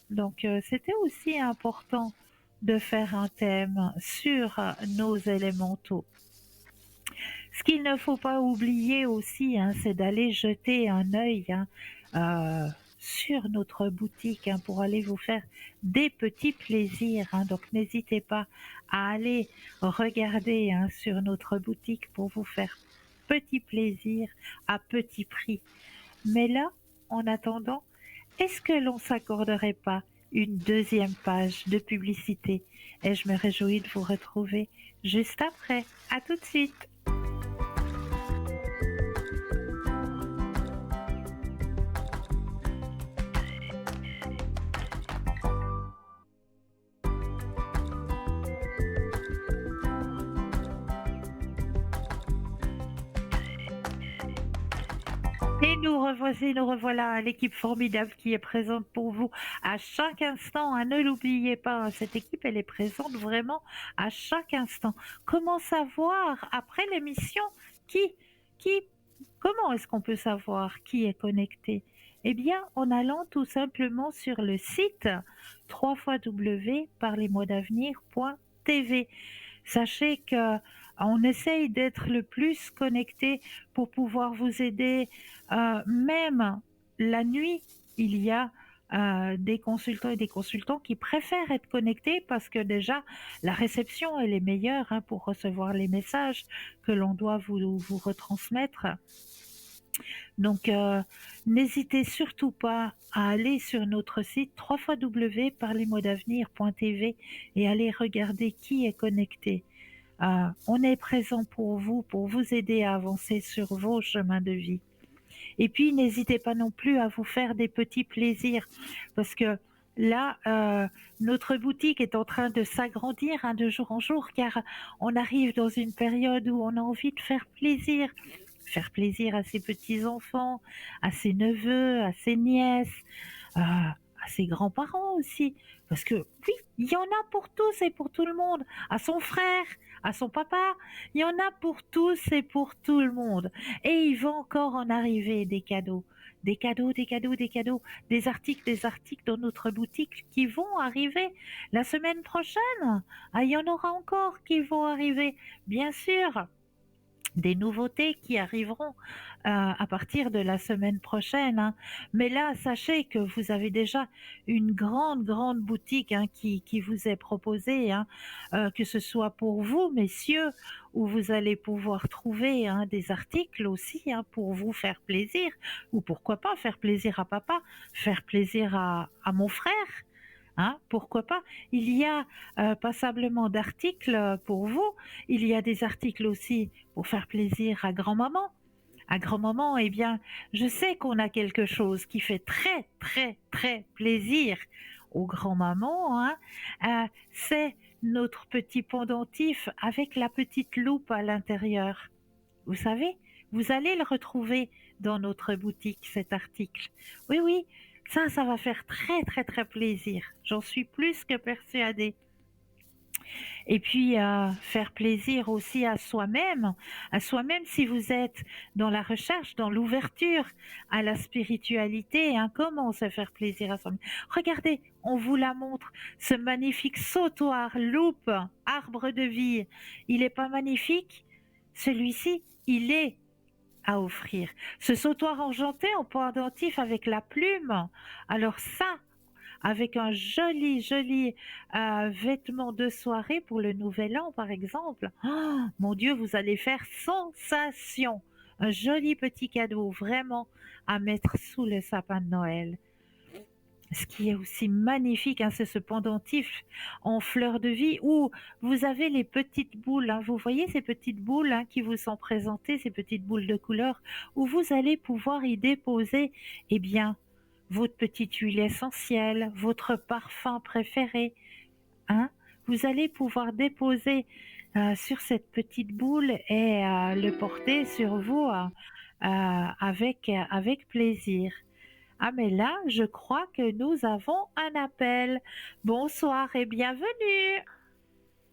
Donc c'était aussi important de faire un thème sur nos élémentaux. Ce qu'il ne faut pas oublier aussi, c'est d'aller jeter un œil sur notre boutique pour aller vous faire des petits plaisirs. Donc n'hésitez pas à aller regarder sur notre boutique pour vous faire petit plaisir à petit prix. Mais là, en attendant, est-ce que l'on s'accorderait pas une deuxième page de publicité? Et je me réjouis de vous retrouver juste après. À tout de suite. Et nous revoilà, l'équipe formidable qui est présente pour vous à chaque instant. Ne l'oubliez pas, cette équipe, elle est présente vraiment à chaque instant. Comment savoir après l'émission qui, qui, comment est-ce qu'on peut savoir qui est connecté? Eh bien, en allant tout simplement sur le site www.parlez-moi-d'avenir.tv. Sachez que on essaye d'être le plus connecté pour pouvoir vous aider. Même la nuit, il y a des consultants et des consultants qui préfèrent être connectés parce que déjà la réception elle est meilleure pour recevoir les messages que l'on doit vous retransmettre. Donc n'hésitez surtout pas à aller sur notre site www.parlez-moi-d'avenir.tv et aller regarder qui est connecté. On est présent pour vous aider à avancer sur vos chemins de vie. Et puis, n'hésitez pas non plus à vous faire des petits plaisirs, parce que là, notre boutique est en train de s'agrandir de jour en jour, car on arrive dans une période où on a envie de faire plaisir à ses petits-enfants, à ses neveux, à ses nièces, à ses grands-parents aussi. Parce que oui, il y en a pour tous et pour tout le monde. À son frère, à son papa, il y en a pour tous et pour tout le monde. Et il va encore en arriver des cadeaux. Des cadeaux, des cadeaux, des cadeaux, des articles dans notre boutique qui vont arriver la semaine prochaine. Il y en aura encore qui vont arriver, bien sûr. Des nouveautés qui arriveront à partir de la semaine prochaine. Mais là, sachez que vous avez déjà une grande boutique qui vous est proposée, que ce soit pour vous, messieurs, où vous allez pouvoir trouver des articles aussi pour vous faire plaisir, ou pourquoi pas faire plaisir à papa, faire plaisir à mon frère. Pourquoi pas? Il y a passablement d'articles pour vous. Il y a des articles aussi pour faire plaisir à grand-maman. À grand-maman, eh bien, je sais qu'on a quelque chose qui fait très plaisir aux grand-mamans. C'est notre petit pendentif avec la petite loupe à l'intérieur. Vous savez, vous allez le retrouver dans notre boutique, cet article. Oui, ça va faire très plaisir. J'en suis plus que persuadée. Et puis, faire plaisir aussi à soi-même si vous êtes dans la recherche, dans l'ouverture à la spiritualité. Comment se faire plaisir à soi-même? Regardez, on vous la montre, ce magnifique sautoir, loupe, arbre de vie. Il n'est pas magnifique? Celui-ci, il est à offrir. Ce sautoir argenté en pendentif avec la plume. Alors ça, avec un joli vêtement de soirée pour le nouvel an par exemple. Oh, mon Dieu, vous allez faire sensation. Un joli petit cadeau vraiment à mettre sous le sapin de Noël. Ce qui est aussi magnifique, c'est ce pendentif en fleurs de vie où vous avez les petites boules. Vous voyez ces petites boules qui vous sont présentées, ces petites boules de couleur, où vous allez pouvoir y déposer, eh bien, votre petite huile essentielle, votre parfum préféré. Vous allez pouvoir déposer sur cette petite boule et le porter sur vous avec plaisir. Mais là, je crois que nous avons un appel. Bonsoir et bienvenue.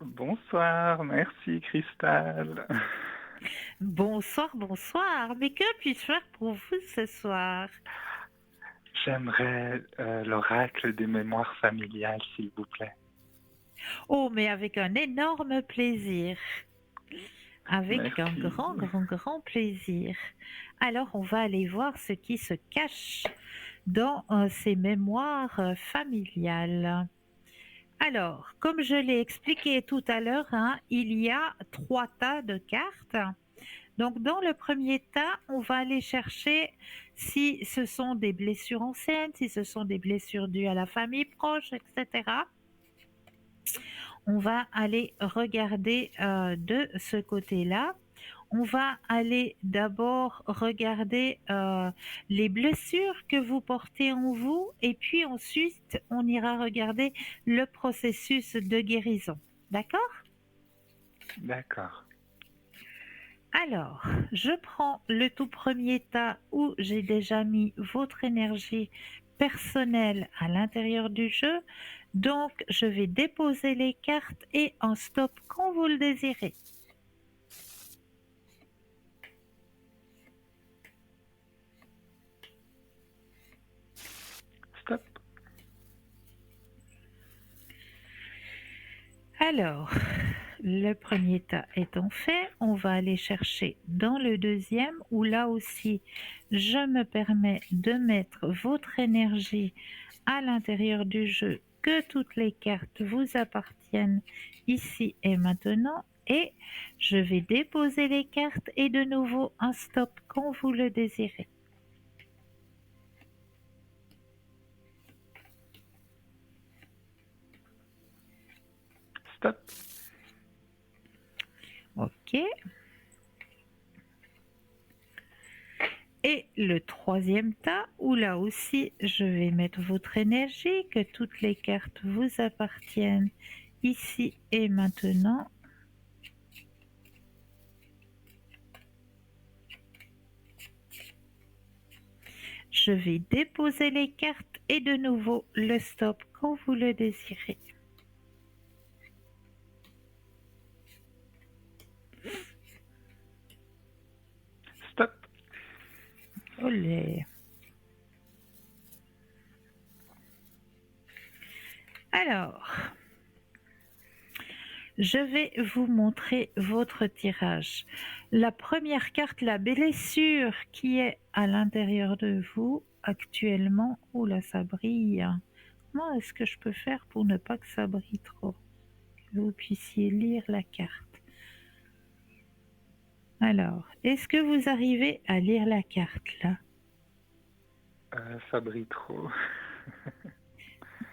Bonsoir, merci Cristal. Bonsoir. Mais que puis-je faire pour vous ce soir? J'aimerais l'oracle des mémoires familiales, s'il vous plaît. Oh, mais avec un énorme plaisir. Avec Merci. un grand plaisir. Alors, on va aller voir ce qui se cache dans ses mémoires familiales. Alors, comme je l'ai expliqué tout à l'heure, hein, il y a 3 tas de cartes. Donc, dans le premier tas, on va aller chercher si ce sont des blessures anciennes, si ce sont des blessures dues à la famille proche, etc. On va aller regarder de ce côté-là. On va aller d'abord regarder les blessures que vous portez en vous et puis ensuite on ira regarder le processus de guérison. D'accord? D'accord. Alors, je prends le tout premier tas où j'ai déjà mis votre énergie personnelle à l'intérieur du jeu. Donc, je vais déposer les cartes et en stop quand vous le désirez. Stop. Alors, le premier tas étant fait, on va aller chercher dans le deuxième où là aussi, je me permets de mettre votre énergie à l'intérieur du jeu, que toutes les cartes vous appartiennent ici et maintenant et je vais déposer les cartes et de nouveau un stop quand vous le désirez. Stop. Ok. Et le troisième tas, où là aussi, je vais mettre votre énergie, que toutes les cartes vous appartiennent ici et maintenant. Je vais déposer les cartes et de nouveau le stop quand vous le désirez. Stop. Olé. Alors, je vais vous montrer votre tirage. La première carte, la blessure qui est à l'intérieur de vous actuellement. Oula, ça brille. Comment est-ce que je peux faire pour ne pas que ça brille trop? Que vous puissiez lire la carte. Alors, est-ce que vous arrivez à lire la carte là? Ça brille trop.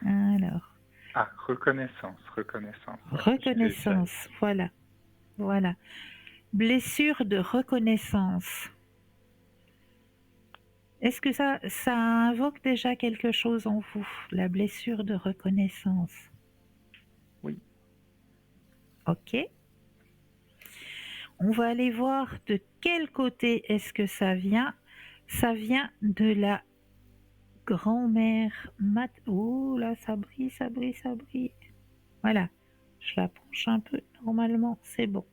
Alors, Ah, reconnaissance. reconnaissance, voilà, voilà. Blessure de reconnaissance. Est-ce que ça invoque déjà quelque chose en vous, la blessure de reconnaissance? Oui. Ok. On va aller voir de quel côté est-ce que ça vient. Ça vient de la grand-mère Oh là, ça brille, ça brille, ça brille. Voilà. Je la penche un peu. Normalement, c'est bon.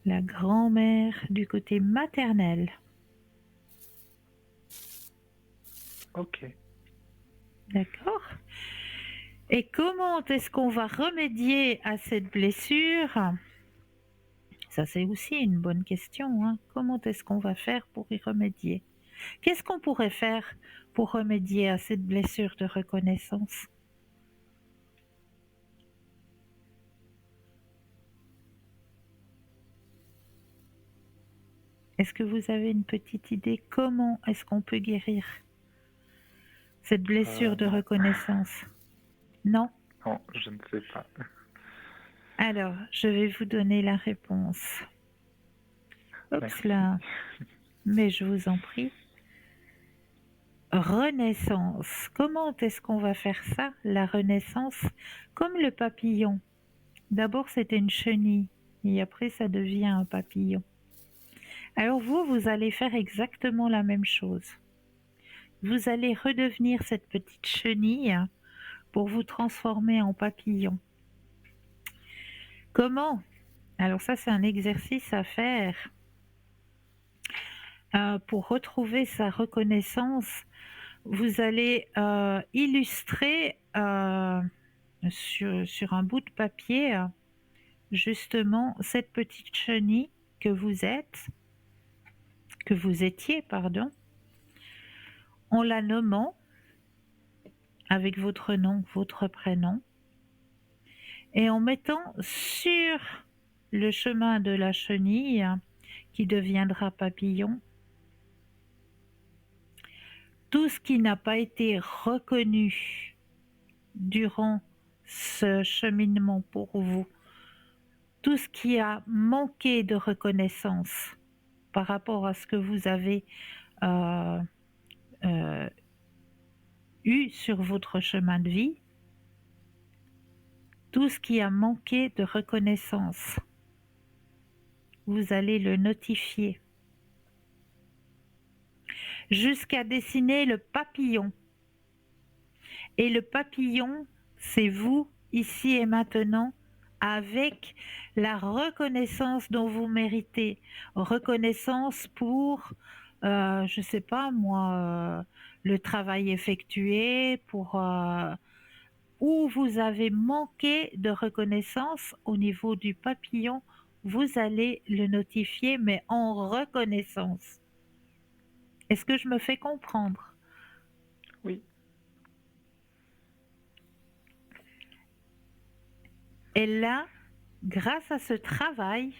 La grand-mère du côté maternel. Ok. D'accord. Et comment est-ce qu'on va remédier à cette blessure? Ça, c'est aussi une bonne question, hein. Comment est-ce qu'on va faire pour y remédier? Qu'est-ce qu'on pourrait faire pour remédier à cette blessure de reconnaissance? Est-ce que vous avez une petite idée? Comment est-ce qu'on peut guérir cette blessure de Non. reconnaissance? Non? Non, je ne sais pas. Alors, je vais vous donner la réponse. Oups Merci. là, mais je vous en prie. Renaissance. Comment est-ce qu'on va faire ça, la renaissance? Comme le papillon. D'abord, c'était une chenille et après, ça devient un papillon. Alors vous allez faire exactement la même chose. Vous allez redevenir cette petite chenille pour vous transformer en papillon. Comment? Alors ça, c'est un exercice à faire. Pour retrouver sa reconnaissance, vous allez illustrer sur un bout de papier justement cette petite chenille que vous êtes que vous étiez, pardon, en la nommant avec votre nom, votre prénom, et en mettant sur le chemin de la chenille qui deviendra papillon, tout ce qui n'a pas été reconnu durant ce cheminement pour vous, tout ce qui a manqué de reconnaissance par rapport à ce que vous avez euh, euh, eu sur votre chemin de vie, tout ce qui a manqué de reconnaissance, vous allez le notifier jusqu'à dessiner le papillon. Et le papillon, c'est vous, ici et maintenant, avec la reconnaissance dont vous méritez. Reconnaissance pour, je ne sais pas moi, le travail effectué, pour où vous avez manqué de reconnaissance au niveau du papillon, vous allez le notifier, mais en reconnaissance. Est-ce que je me fais comprendre? Oui. Et là, grâce à ce travail,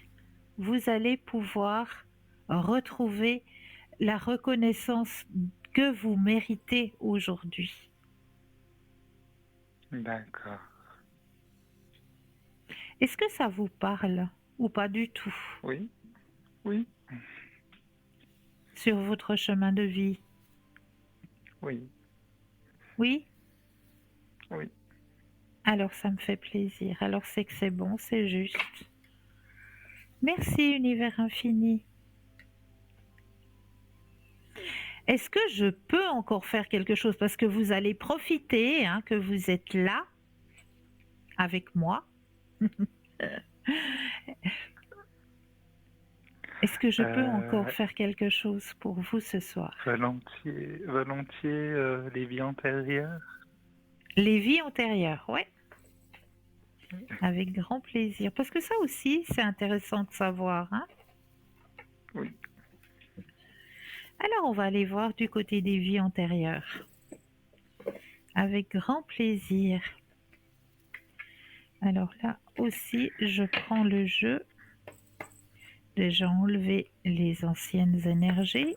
vous allez pouvoir retrouver la reconnaissance que vous méritez aujourd'hui. D'accord. Est-ce que ça vous parle ou pas du tout Oui. Oui. sur votre chemin de vie? Oui. Oui? Oui. Alors ça me fait plaisir. Alors c'est que c'est bon, c'est juste. Merci Univers Infini. Est-ce que je peux encore faire quelque chose? Parce que vous allez profiter que vous êtes là avec moi. Est-ce que je peux encore faire quelque chose pour vous ce soir? Volontiers, les vies antérieures. Les vies antérieures, ouais. Avec grand plaisir. Parce que ça aussi, c'est intéressant de savoir. Oui. Alors, on va aller voir du côté des vies antérieures. Avec grand plaisir. Alors là aussi, je prends le jeu. Déjà enlever les anciennes énergies.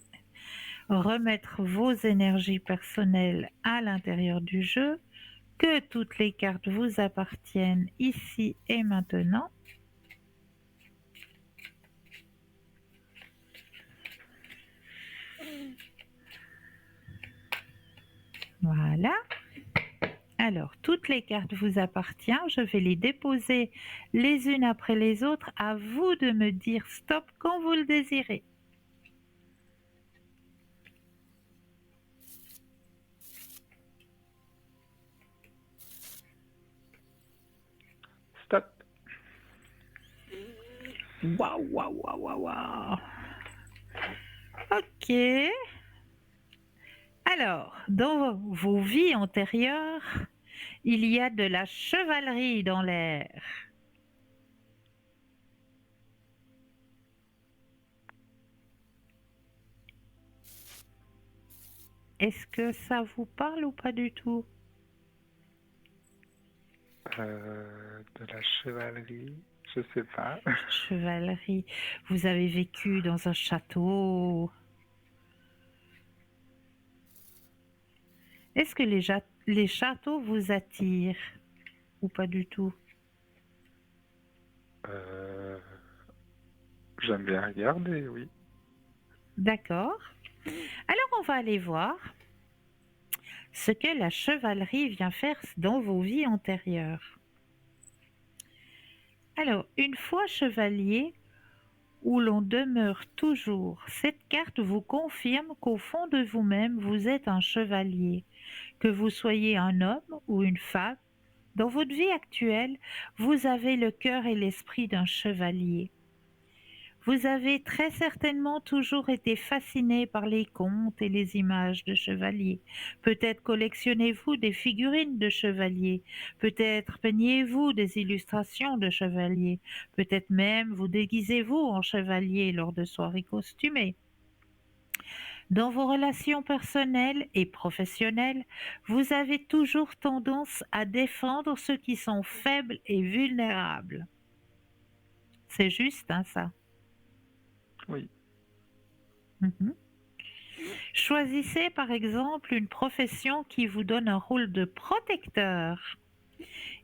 Remettre vos énergies personnelles à l'intérieur du jeu. Que toutes les cartes vous appartiennent ici et maintenant. Voilà. Alors, toutes les cartes vous appartiennent. Je vais les déposer les unes après les autres. À vous de me dire stop quand vous le désirez. Stop. Waouh, waouh, waouh, waouh, waouh. Ok. Alors, dans vos vies antérieures, il y a de la chevalerie dans l'air. Est-ce que ça vous parle ou pas du tout? De la chevalerie, je sais pas. Chevalerie. Vous avez vécu dans un château. Est-ce que les châteaux vous attirent ou pas du tout? J'aime bien regarder, oui. D'accord. Alors on va aller voir ce que la chevalerie vient faire dans vos vies antérieures. Alors, une fois chevalier, où l'on demeure toujours, cette carte vous confirme qu'au fond de vous-même, vous êtes un chevalier. Que vous soyez un homme ou une femme, dans votre vie actuelle, vous avez le cœur et l'esprit d'un chevalier. Vous avez très certainement toujours été fasciné par les contes et les images de chevaliers. Peut-être collectionnez-vous des figurines de chevaliers. Peut-être peignez-vous des illustrations de chevaliers. Peut-être même vous déguisez-vous en chevalier lors de soirées costumées. Dans vos relations personnelles et professionnelles, vous avez toujours tendance à défendre ceux qui sont faibles et vulnérables. C'est juste, hein, ça. Oui. Mhm. Choisissez par exemple une profession qui vous donne un rôle de protecteur.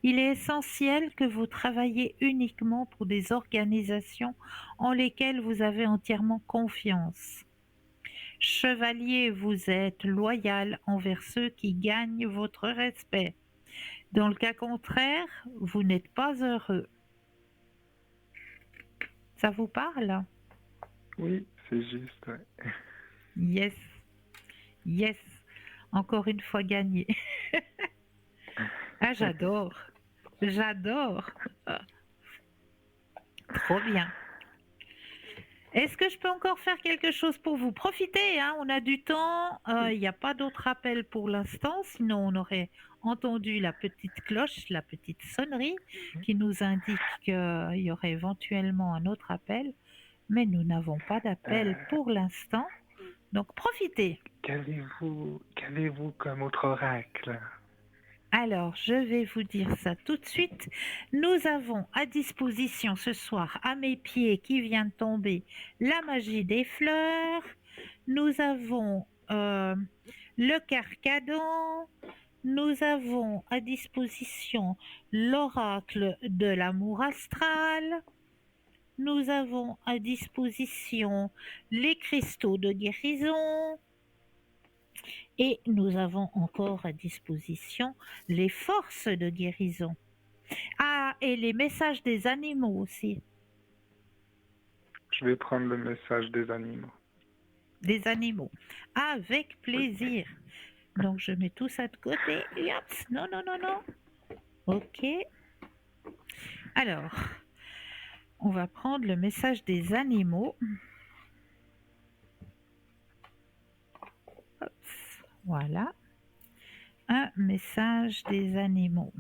Il est essentiel que vous travaillez uniquement pour des organisations en lesquelles vous avez entièrement confiance. Chevalier, vous êtes loyal envers ceux qui gagnent votre respect. Dans le cas contraire, vous n'êtes pas heureux. Ça vous parle? Oui, c'est juste, ouais. Yes, yes. Encore une fois gagné. Ah, j'adore. J'adore. Trop bien. Est-ce que je peux encore faire quelque chose pour vous? Profitez, hein, on a du temps. Il n'y a pas d'autre appel pour l'instant, sinon on aurait entendu la petite cloche, la petite sonnerie qui nous indique qu'il y aurait éventuellement un autre appel, mais nous n'avons pas d'appel pour l'instant. Donc profitez. Qu'avez-vous comme autre oracle? Alors, je vais vous dire ça tout de suite. Nous avons à disposition ce soir, à mes pieds qui vient de tomber, la magie des fleurs. Nous avons le carcadon. Nous avons à disposition l'oracle de l'amour astral. Nous avons à disposition les cristaux de guérison. Et nous avons encore à disposition les forces de guérison. Ah, et les messages des animaux aussi. Je vais prendre le message des animaux. Des animaux. Avec plaisir. Donc, je mets tout ça de côté. Yaps. Non, non, non, non. Ok. Alors, on va prendre le message des animaux. Hop. Voilà. Un message des animaux.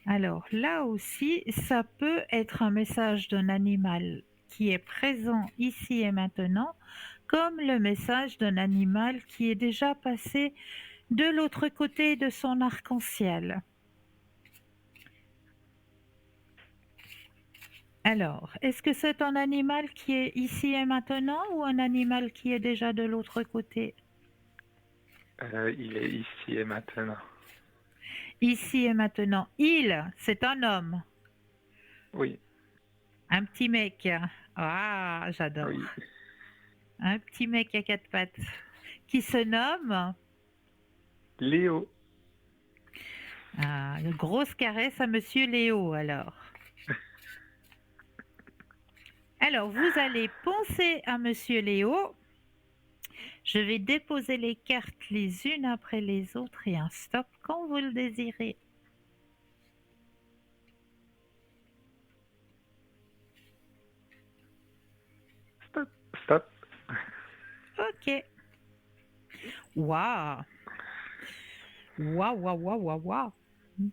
Alors là aussi, ça peut être un message d'un animal qui est présent ici et maintenant, comme le message d'un animal qui est déjà passé de l'autre côté de son arc-en-ciel. Alors, est-ce que c'est un animal qui est ici et maintenant ou un animal qui est déjà de l'autre côté? Il est ici et maintenant. Ici et maintenant. Il, c'est un homme. Oui, Un petit mec. Ah, j'adore. oui. Un petit mec à quatre pattes. Qui se nomme... Léo. Ah, une grosse caresse à Monsieur Léo, alors. Alors, vous allez penser à Monsieur Léo. Je vais déposer les cartes les unes après les autres et un stop quand vous le désirez. Stop. Ok. Waouh. Waouh, waouh, waouh, waouh, waouh.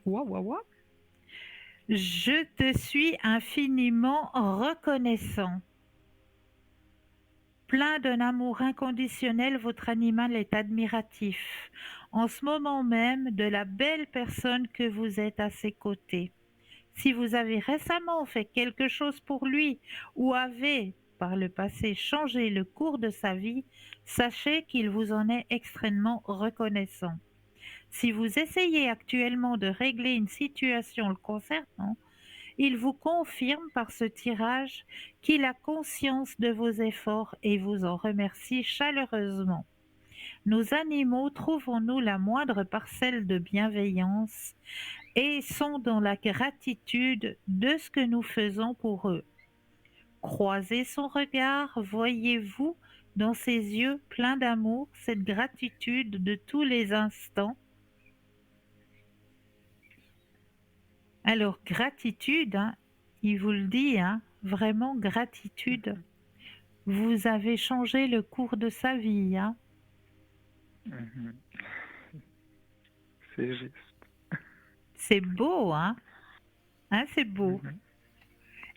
Waouh, waouh, waouh. Je te suis infiniment reconnaissant. Plein d'un amour inconditionnel, votre animal est admiratif. En ce moment même, de la belle personne que vous êtes à ses côtés. Si vous avez récemment fait quelque chose pour lui ou avez, par le passé, changé le cours de sa vie, sachez qu'il vous en est extrêmement reconnaissant. Si vous essayez actuellement de régler une situation le concernant, il vous confirme par ce tirage qu'il a conscience de vos efforts et vous en remercie chaleureusement. Nos animaux trouvent en nous la moindre parcelle de bienveillance et sont dans la gratitude de ce que nous faisons pour eux. Croisez son regard, voyez-vous dans ses yeux pleins d'amour cette gratitude de tous les instants. Alors, gratitude, hein, il vous le dit, hein, vraiment gratitude. Vous avez changé le cours de sa vie. Hein. Mhm. C'est juste. C'est beau, hein? Hein, c'est beau. Mhm.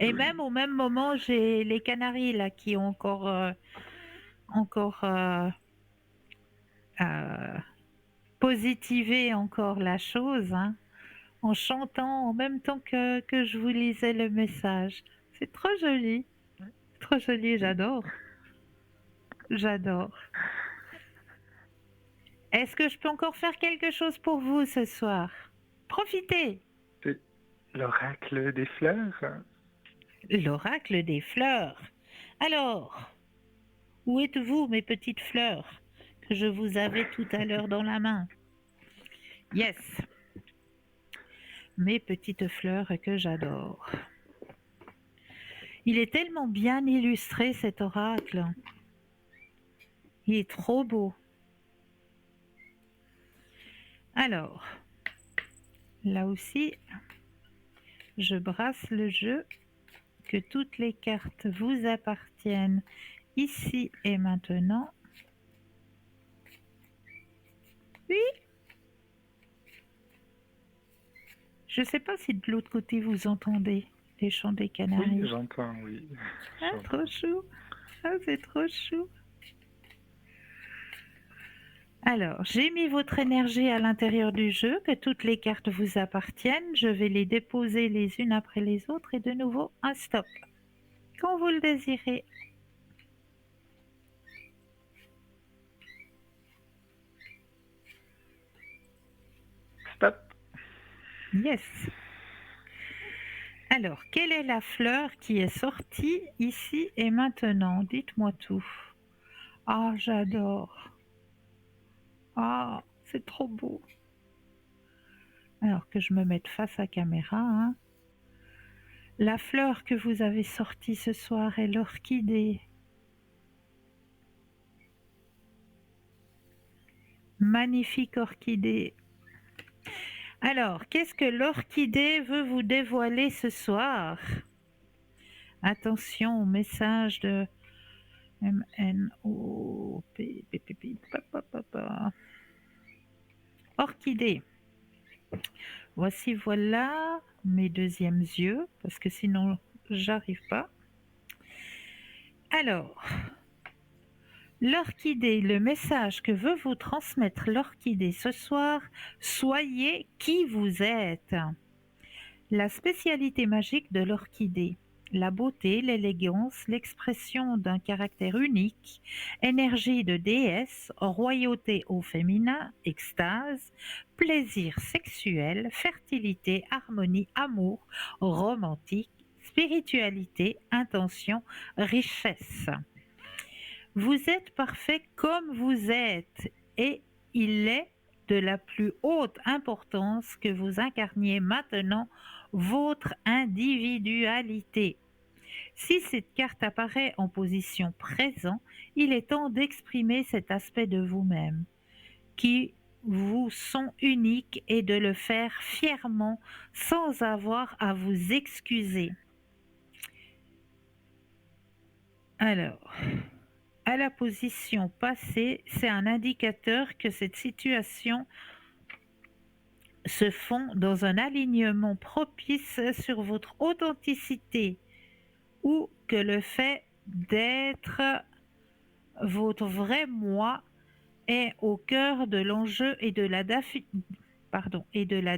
Et Oui. même au même moment, j'ai les canaris là qui ont encore encore positiver encore la chose, hein, en chantant en même temps que je vous lisais le message. C'est trop joli, j'adore. J'adore. Est-ce que je peux encore faire quelque chose pour vous ce soir? Profitez! C'est l'oracle des fleurs. L'oracle des fleurs. Alors, où êtes-vous, mes petites fleurs, que je vous avais tout à l'heure dans la main? Yes, mes petites fleurs que j'adore. Il est tellement bien illustré cet oracle. Il est trop beau. Alors, là aussi, je brasse le jeu, que toutes les cartes vous appartiennent ici et maintenant. Oui. Je ne sais pas si de l'autre côté vous entendez les chants des canaris. Oui, j'entends, oui. Ah, trop chou. Ah, c'est trop chou. Alors, j'ai mis votre énergie à l'intérieur du jeu, que toutes les cartes vous appartiennent. Je vais les déposer les unes après les autres et de nouveau un stop. Quand vous le désirez. Stop. Yes. Alors, quelle est la fleur qui est sortie ici et maintenant? Dites-moi tout. Ah, j'adore. Ah, c'est trop beau. Alors que je me mette face à caméra, hein. La fleur que vous avez sortie ce soir est l'orchidée. Magnifique orchidée. Alors, qu'est-ce que l'orchidée veut vous dévoiler ce soir? Attention au message de MNOP. Orchidée. Voici, voilà mes deuxièmes yeux, parce que sinon, j'arrive pas. Alors, l'orchidée, le message que veut vous transmettre l'orchidée ce soir, soyez qui vous êtes. La spécialité magique de l'orchidée, la beauté, l'élégance, l'expression d'un caractère unique, énergie de déesse, royauté au féminin, extase, plaisir sexuel, fertilité, harmonie, amour, romantique, spiritualité, intention, richesse. Vous êtes parfait comme vous êtes et il est de la plus haute importance que vous incarniez maintenant votre individualité. Si cette carte apparaît en position présent, il est temps d'exprimer cet aspect de vous-même qui vous sont uniques et de le faire fièrement sans avoir à vous excuser. Alors, à la position passée, c'est un indicateur que cette situation se font dans un alignement propice sur votre authenticité ou que le fait d'être votre vrai moi est au cœur de l'enjeu et de la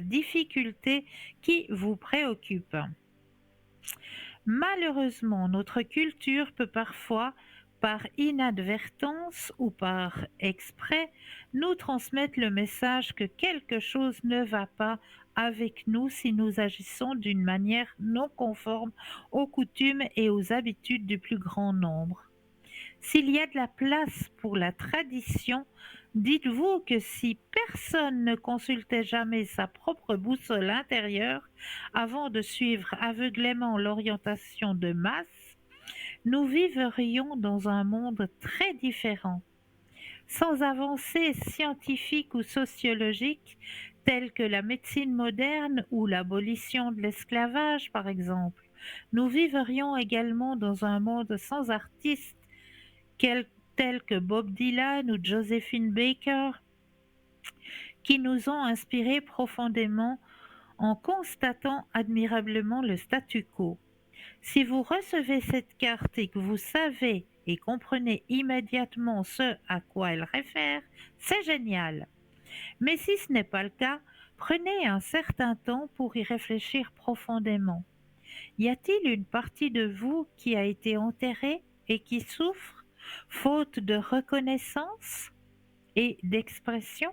difficulté qui vous préoccupe. Malheureusement, notre culture peut parfois, par inadvertance ou par exprès, nous transmettre le message que quelque chose ne va pas avec nous si nous agissons d'une manière non conforme aux coutumes et aux habitudes du plus grand nombre. S'il y a de la place pour la tradition, dites-vous que si personne ne consultait jamais sa propre boussole intérieure avant de suivre aveuglément l'orientation de masse, nous vivrions dans un monde très différent. Sans avancées scientifiques ou sociologiques telles que la médecine moderne ou l'abolition de l'esclavage, par exemple, nous vivrions également dans un monde sans artistes tels que Bob Dylan ou Josephine Baker, qui nous ont inspirés profondément en constatant admirablement le statu quo. Si vous recevez cette carte et que vous savez et comprenez immédiatement ce à quoi elle réfère, c'est génial. Mais si ce n'est pas le cas, prenez un certain temps pour y réfléchir profondément. Y a-t-il une partie de vous qui a été enterrée et qui souffre, faute de reconnaissance et d'expression?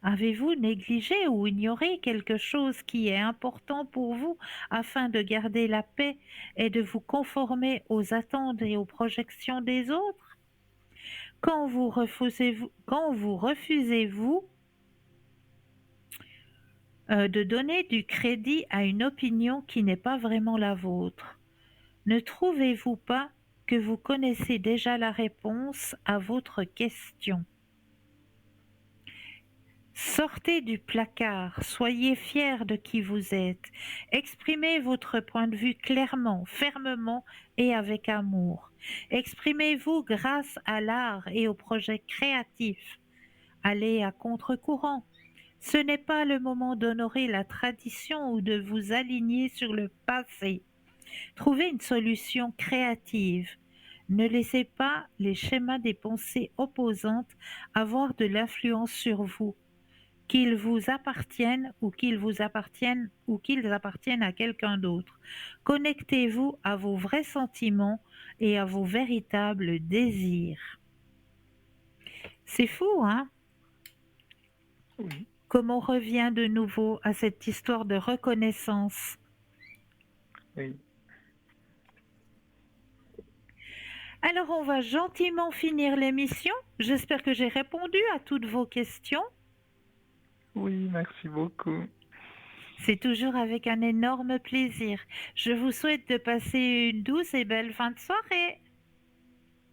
Avez-vous négligé ou ignoré quelque chose qui est important pour vous afin de garder la paix et de vous conformer aux attentes et aux projections des autres? Quand vous refusez-vous de donner du crédit à une opinion qui n'est pas vraiment la vôtre? Ne trouvez-vous pas que vous connaissez déjà la réponse à votre question? Sortez du placard, soyez fiers de qui vous êtes, exprimez votre point de vue clairement, fermement et avec amour. Exprimez-vous grâce à l'art et aux projets créatifs. Allez à contre-courant. Ce n'est pas le moment d'honorer la tradition ou de vous aligner sur le passé. Trouvez une solution créative. Ne laissez pas les schémas des pensées opposantes avoir de l'influence sur vous, qu'ils vous appartiennent ou qu'ils appartiennent à quelqu'un d'autre. Connectez-vous à vos vrais sentiments et à vos véritables désirs. C'est fou, hein? Oui. Comme on revient de nouveau à cette histoire de reconnaissance. Oui. Alors, on va gentiment finir l'émission. J'espère que j'ai répondu à toutes vos questions. Oui, merci beaucoup. C'est toujours avec un énorme plaisir. Je vous souhaite de passer une douce et belle fin de soirée.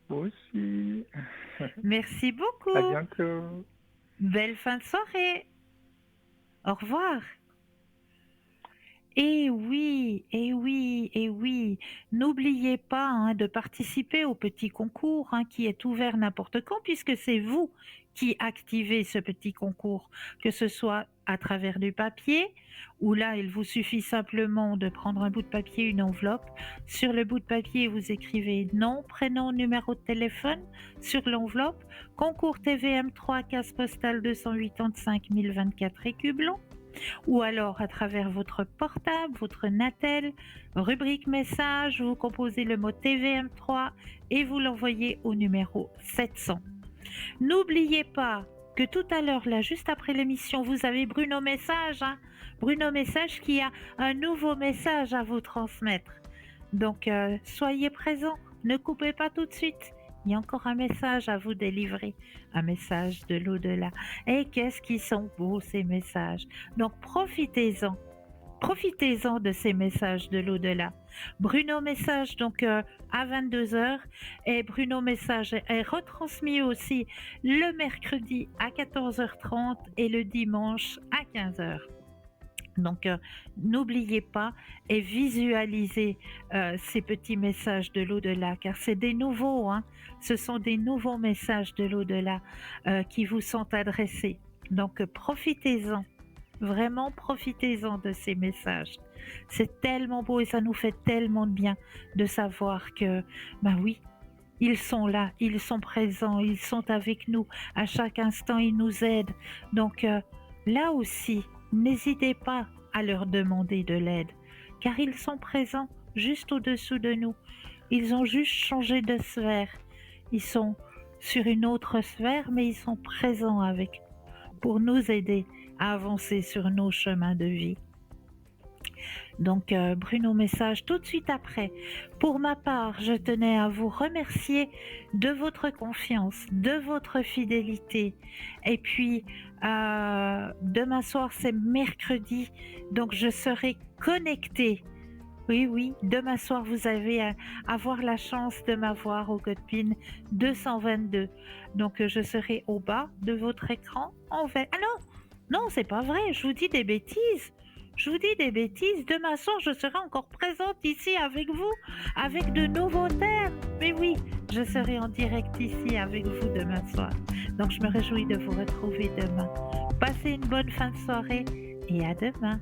Vous aussi. Merci À beaucoup. bientôt. Belle fin de soirée. Au revoir. Et oui, et oui, et oui, n'oubliez pas de participer au petit concours qui est ouvert n'importe quand, puisque c'est vous qui activez ce petit concours, que ce soit à travers du papier, où là, il vous suffit simplement de prendre un bout de papier, une enveloppe. Sur le bout de papier, vous écrivez nom, prénom, numéro de téléphone. Sur l'enveloppe, concours TVM3, case postale 285 024 Écublon. Ou alors à travers votre portable, votre Natel, rubrique message, vous composez le mot TVM3 et vous l'envoyez au numéro 700. N'oubliez pas que tout à l'heure, là, juste après l'émission, vous avez Bruno Message, Bruno Message qui a un nouveau message à vous transmettre. Donc, soyez présents, ne coupez pas tout de suite. Il y a encore un message à vous délivrer, un message de l'au-delà. Et qu'est-ce qu'ils sont beaux ces messages. Donc profitez-en. Profitez-en de ces messages de l'au-delà. Bruno Message donc à 22h et Bruno Message est retransmis aussi le mercredi à 14h30 et le dimanche à 15h. Donc, n'oubliez pas et visualisez ces petits messages de l'au-delà, car c'est des nouveaux, ce sont des nouveaux messages de l'au-delà qui vous sont adressés. Donc, profitez-en, vraiment profitez-en de ces messages. C'est tellement beau et ça nous fait tellement de bien de savoir que, ben oui, ils sont là, ils sont présents, ils sont avec nous. À chaque instant, ils nous aident. Donc, là aussi, n'hésitez pas à leur demander de l'aide, car ils sont présents juste au-dessous de nous. Ils ont juste changé de sphère. Ils sont sur une autre sphère, mais ils sont présents avec nous pour nous aider à avancer sur nos chemins de vie. Donc, Bruno Message tout de suite après. Pour ma part, je tenais à vous remercier de votre confiance, de votre fidélité. Et puis, demain soir, c'est mercredi, donc je serai connectée. Oui, demain soir, vous allez avoir la chance de m'avoir au code PIN 222. Donc, je serai au bas de votre écran. Ah non, c'est pas vrai, je vous dis des bêtises. Demain soir, je serai encore présente ici avec vous, avec de nouveaux thèmes. Mais oui, je serai en direct ici avec vous demain soir. Donc, je me réjouis de vous retrouver demain. Passez une bonne fin de soirée et à demain.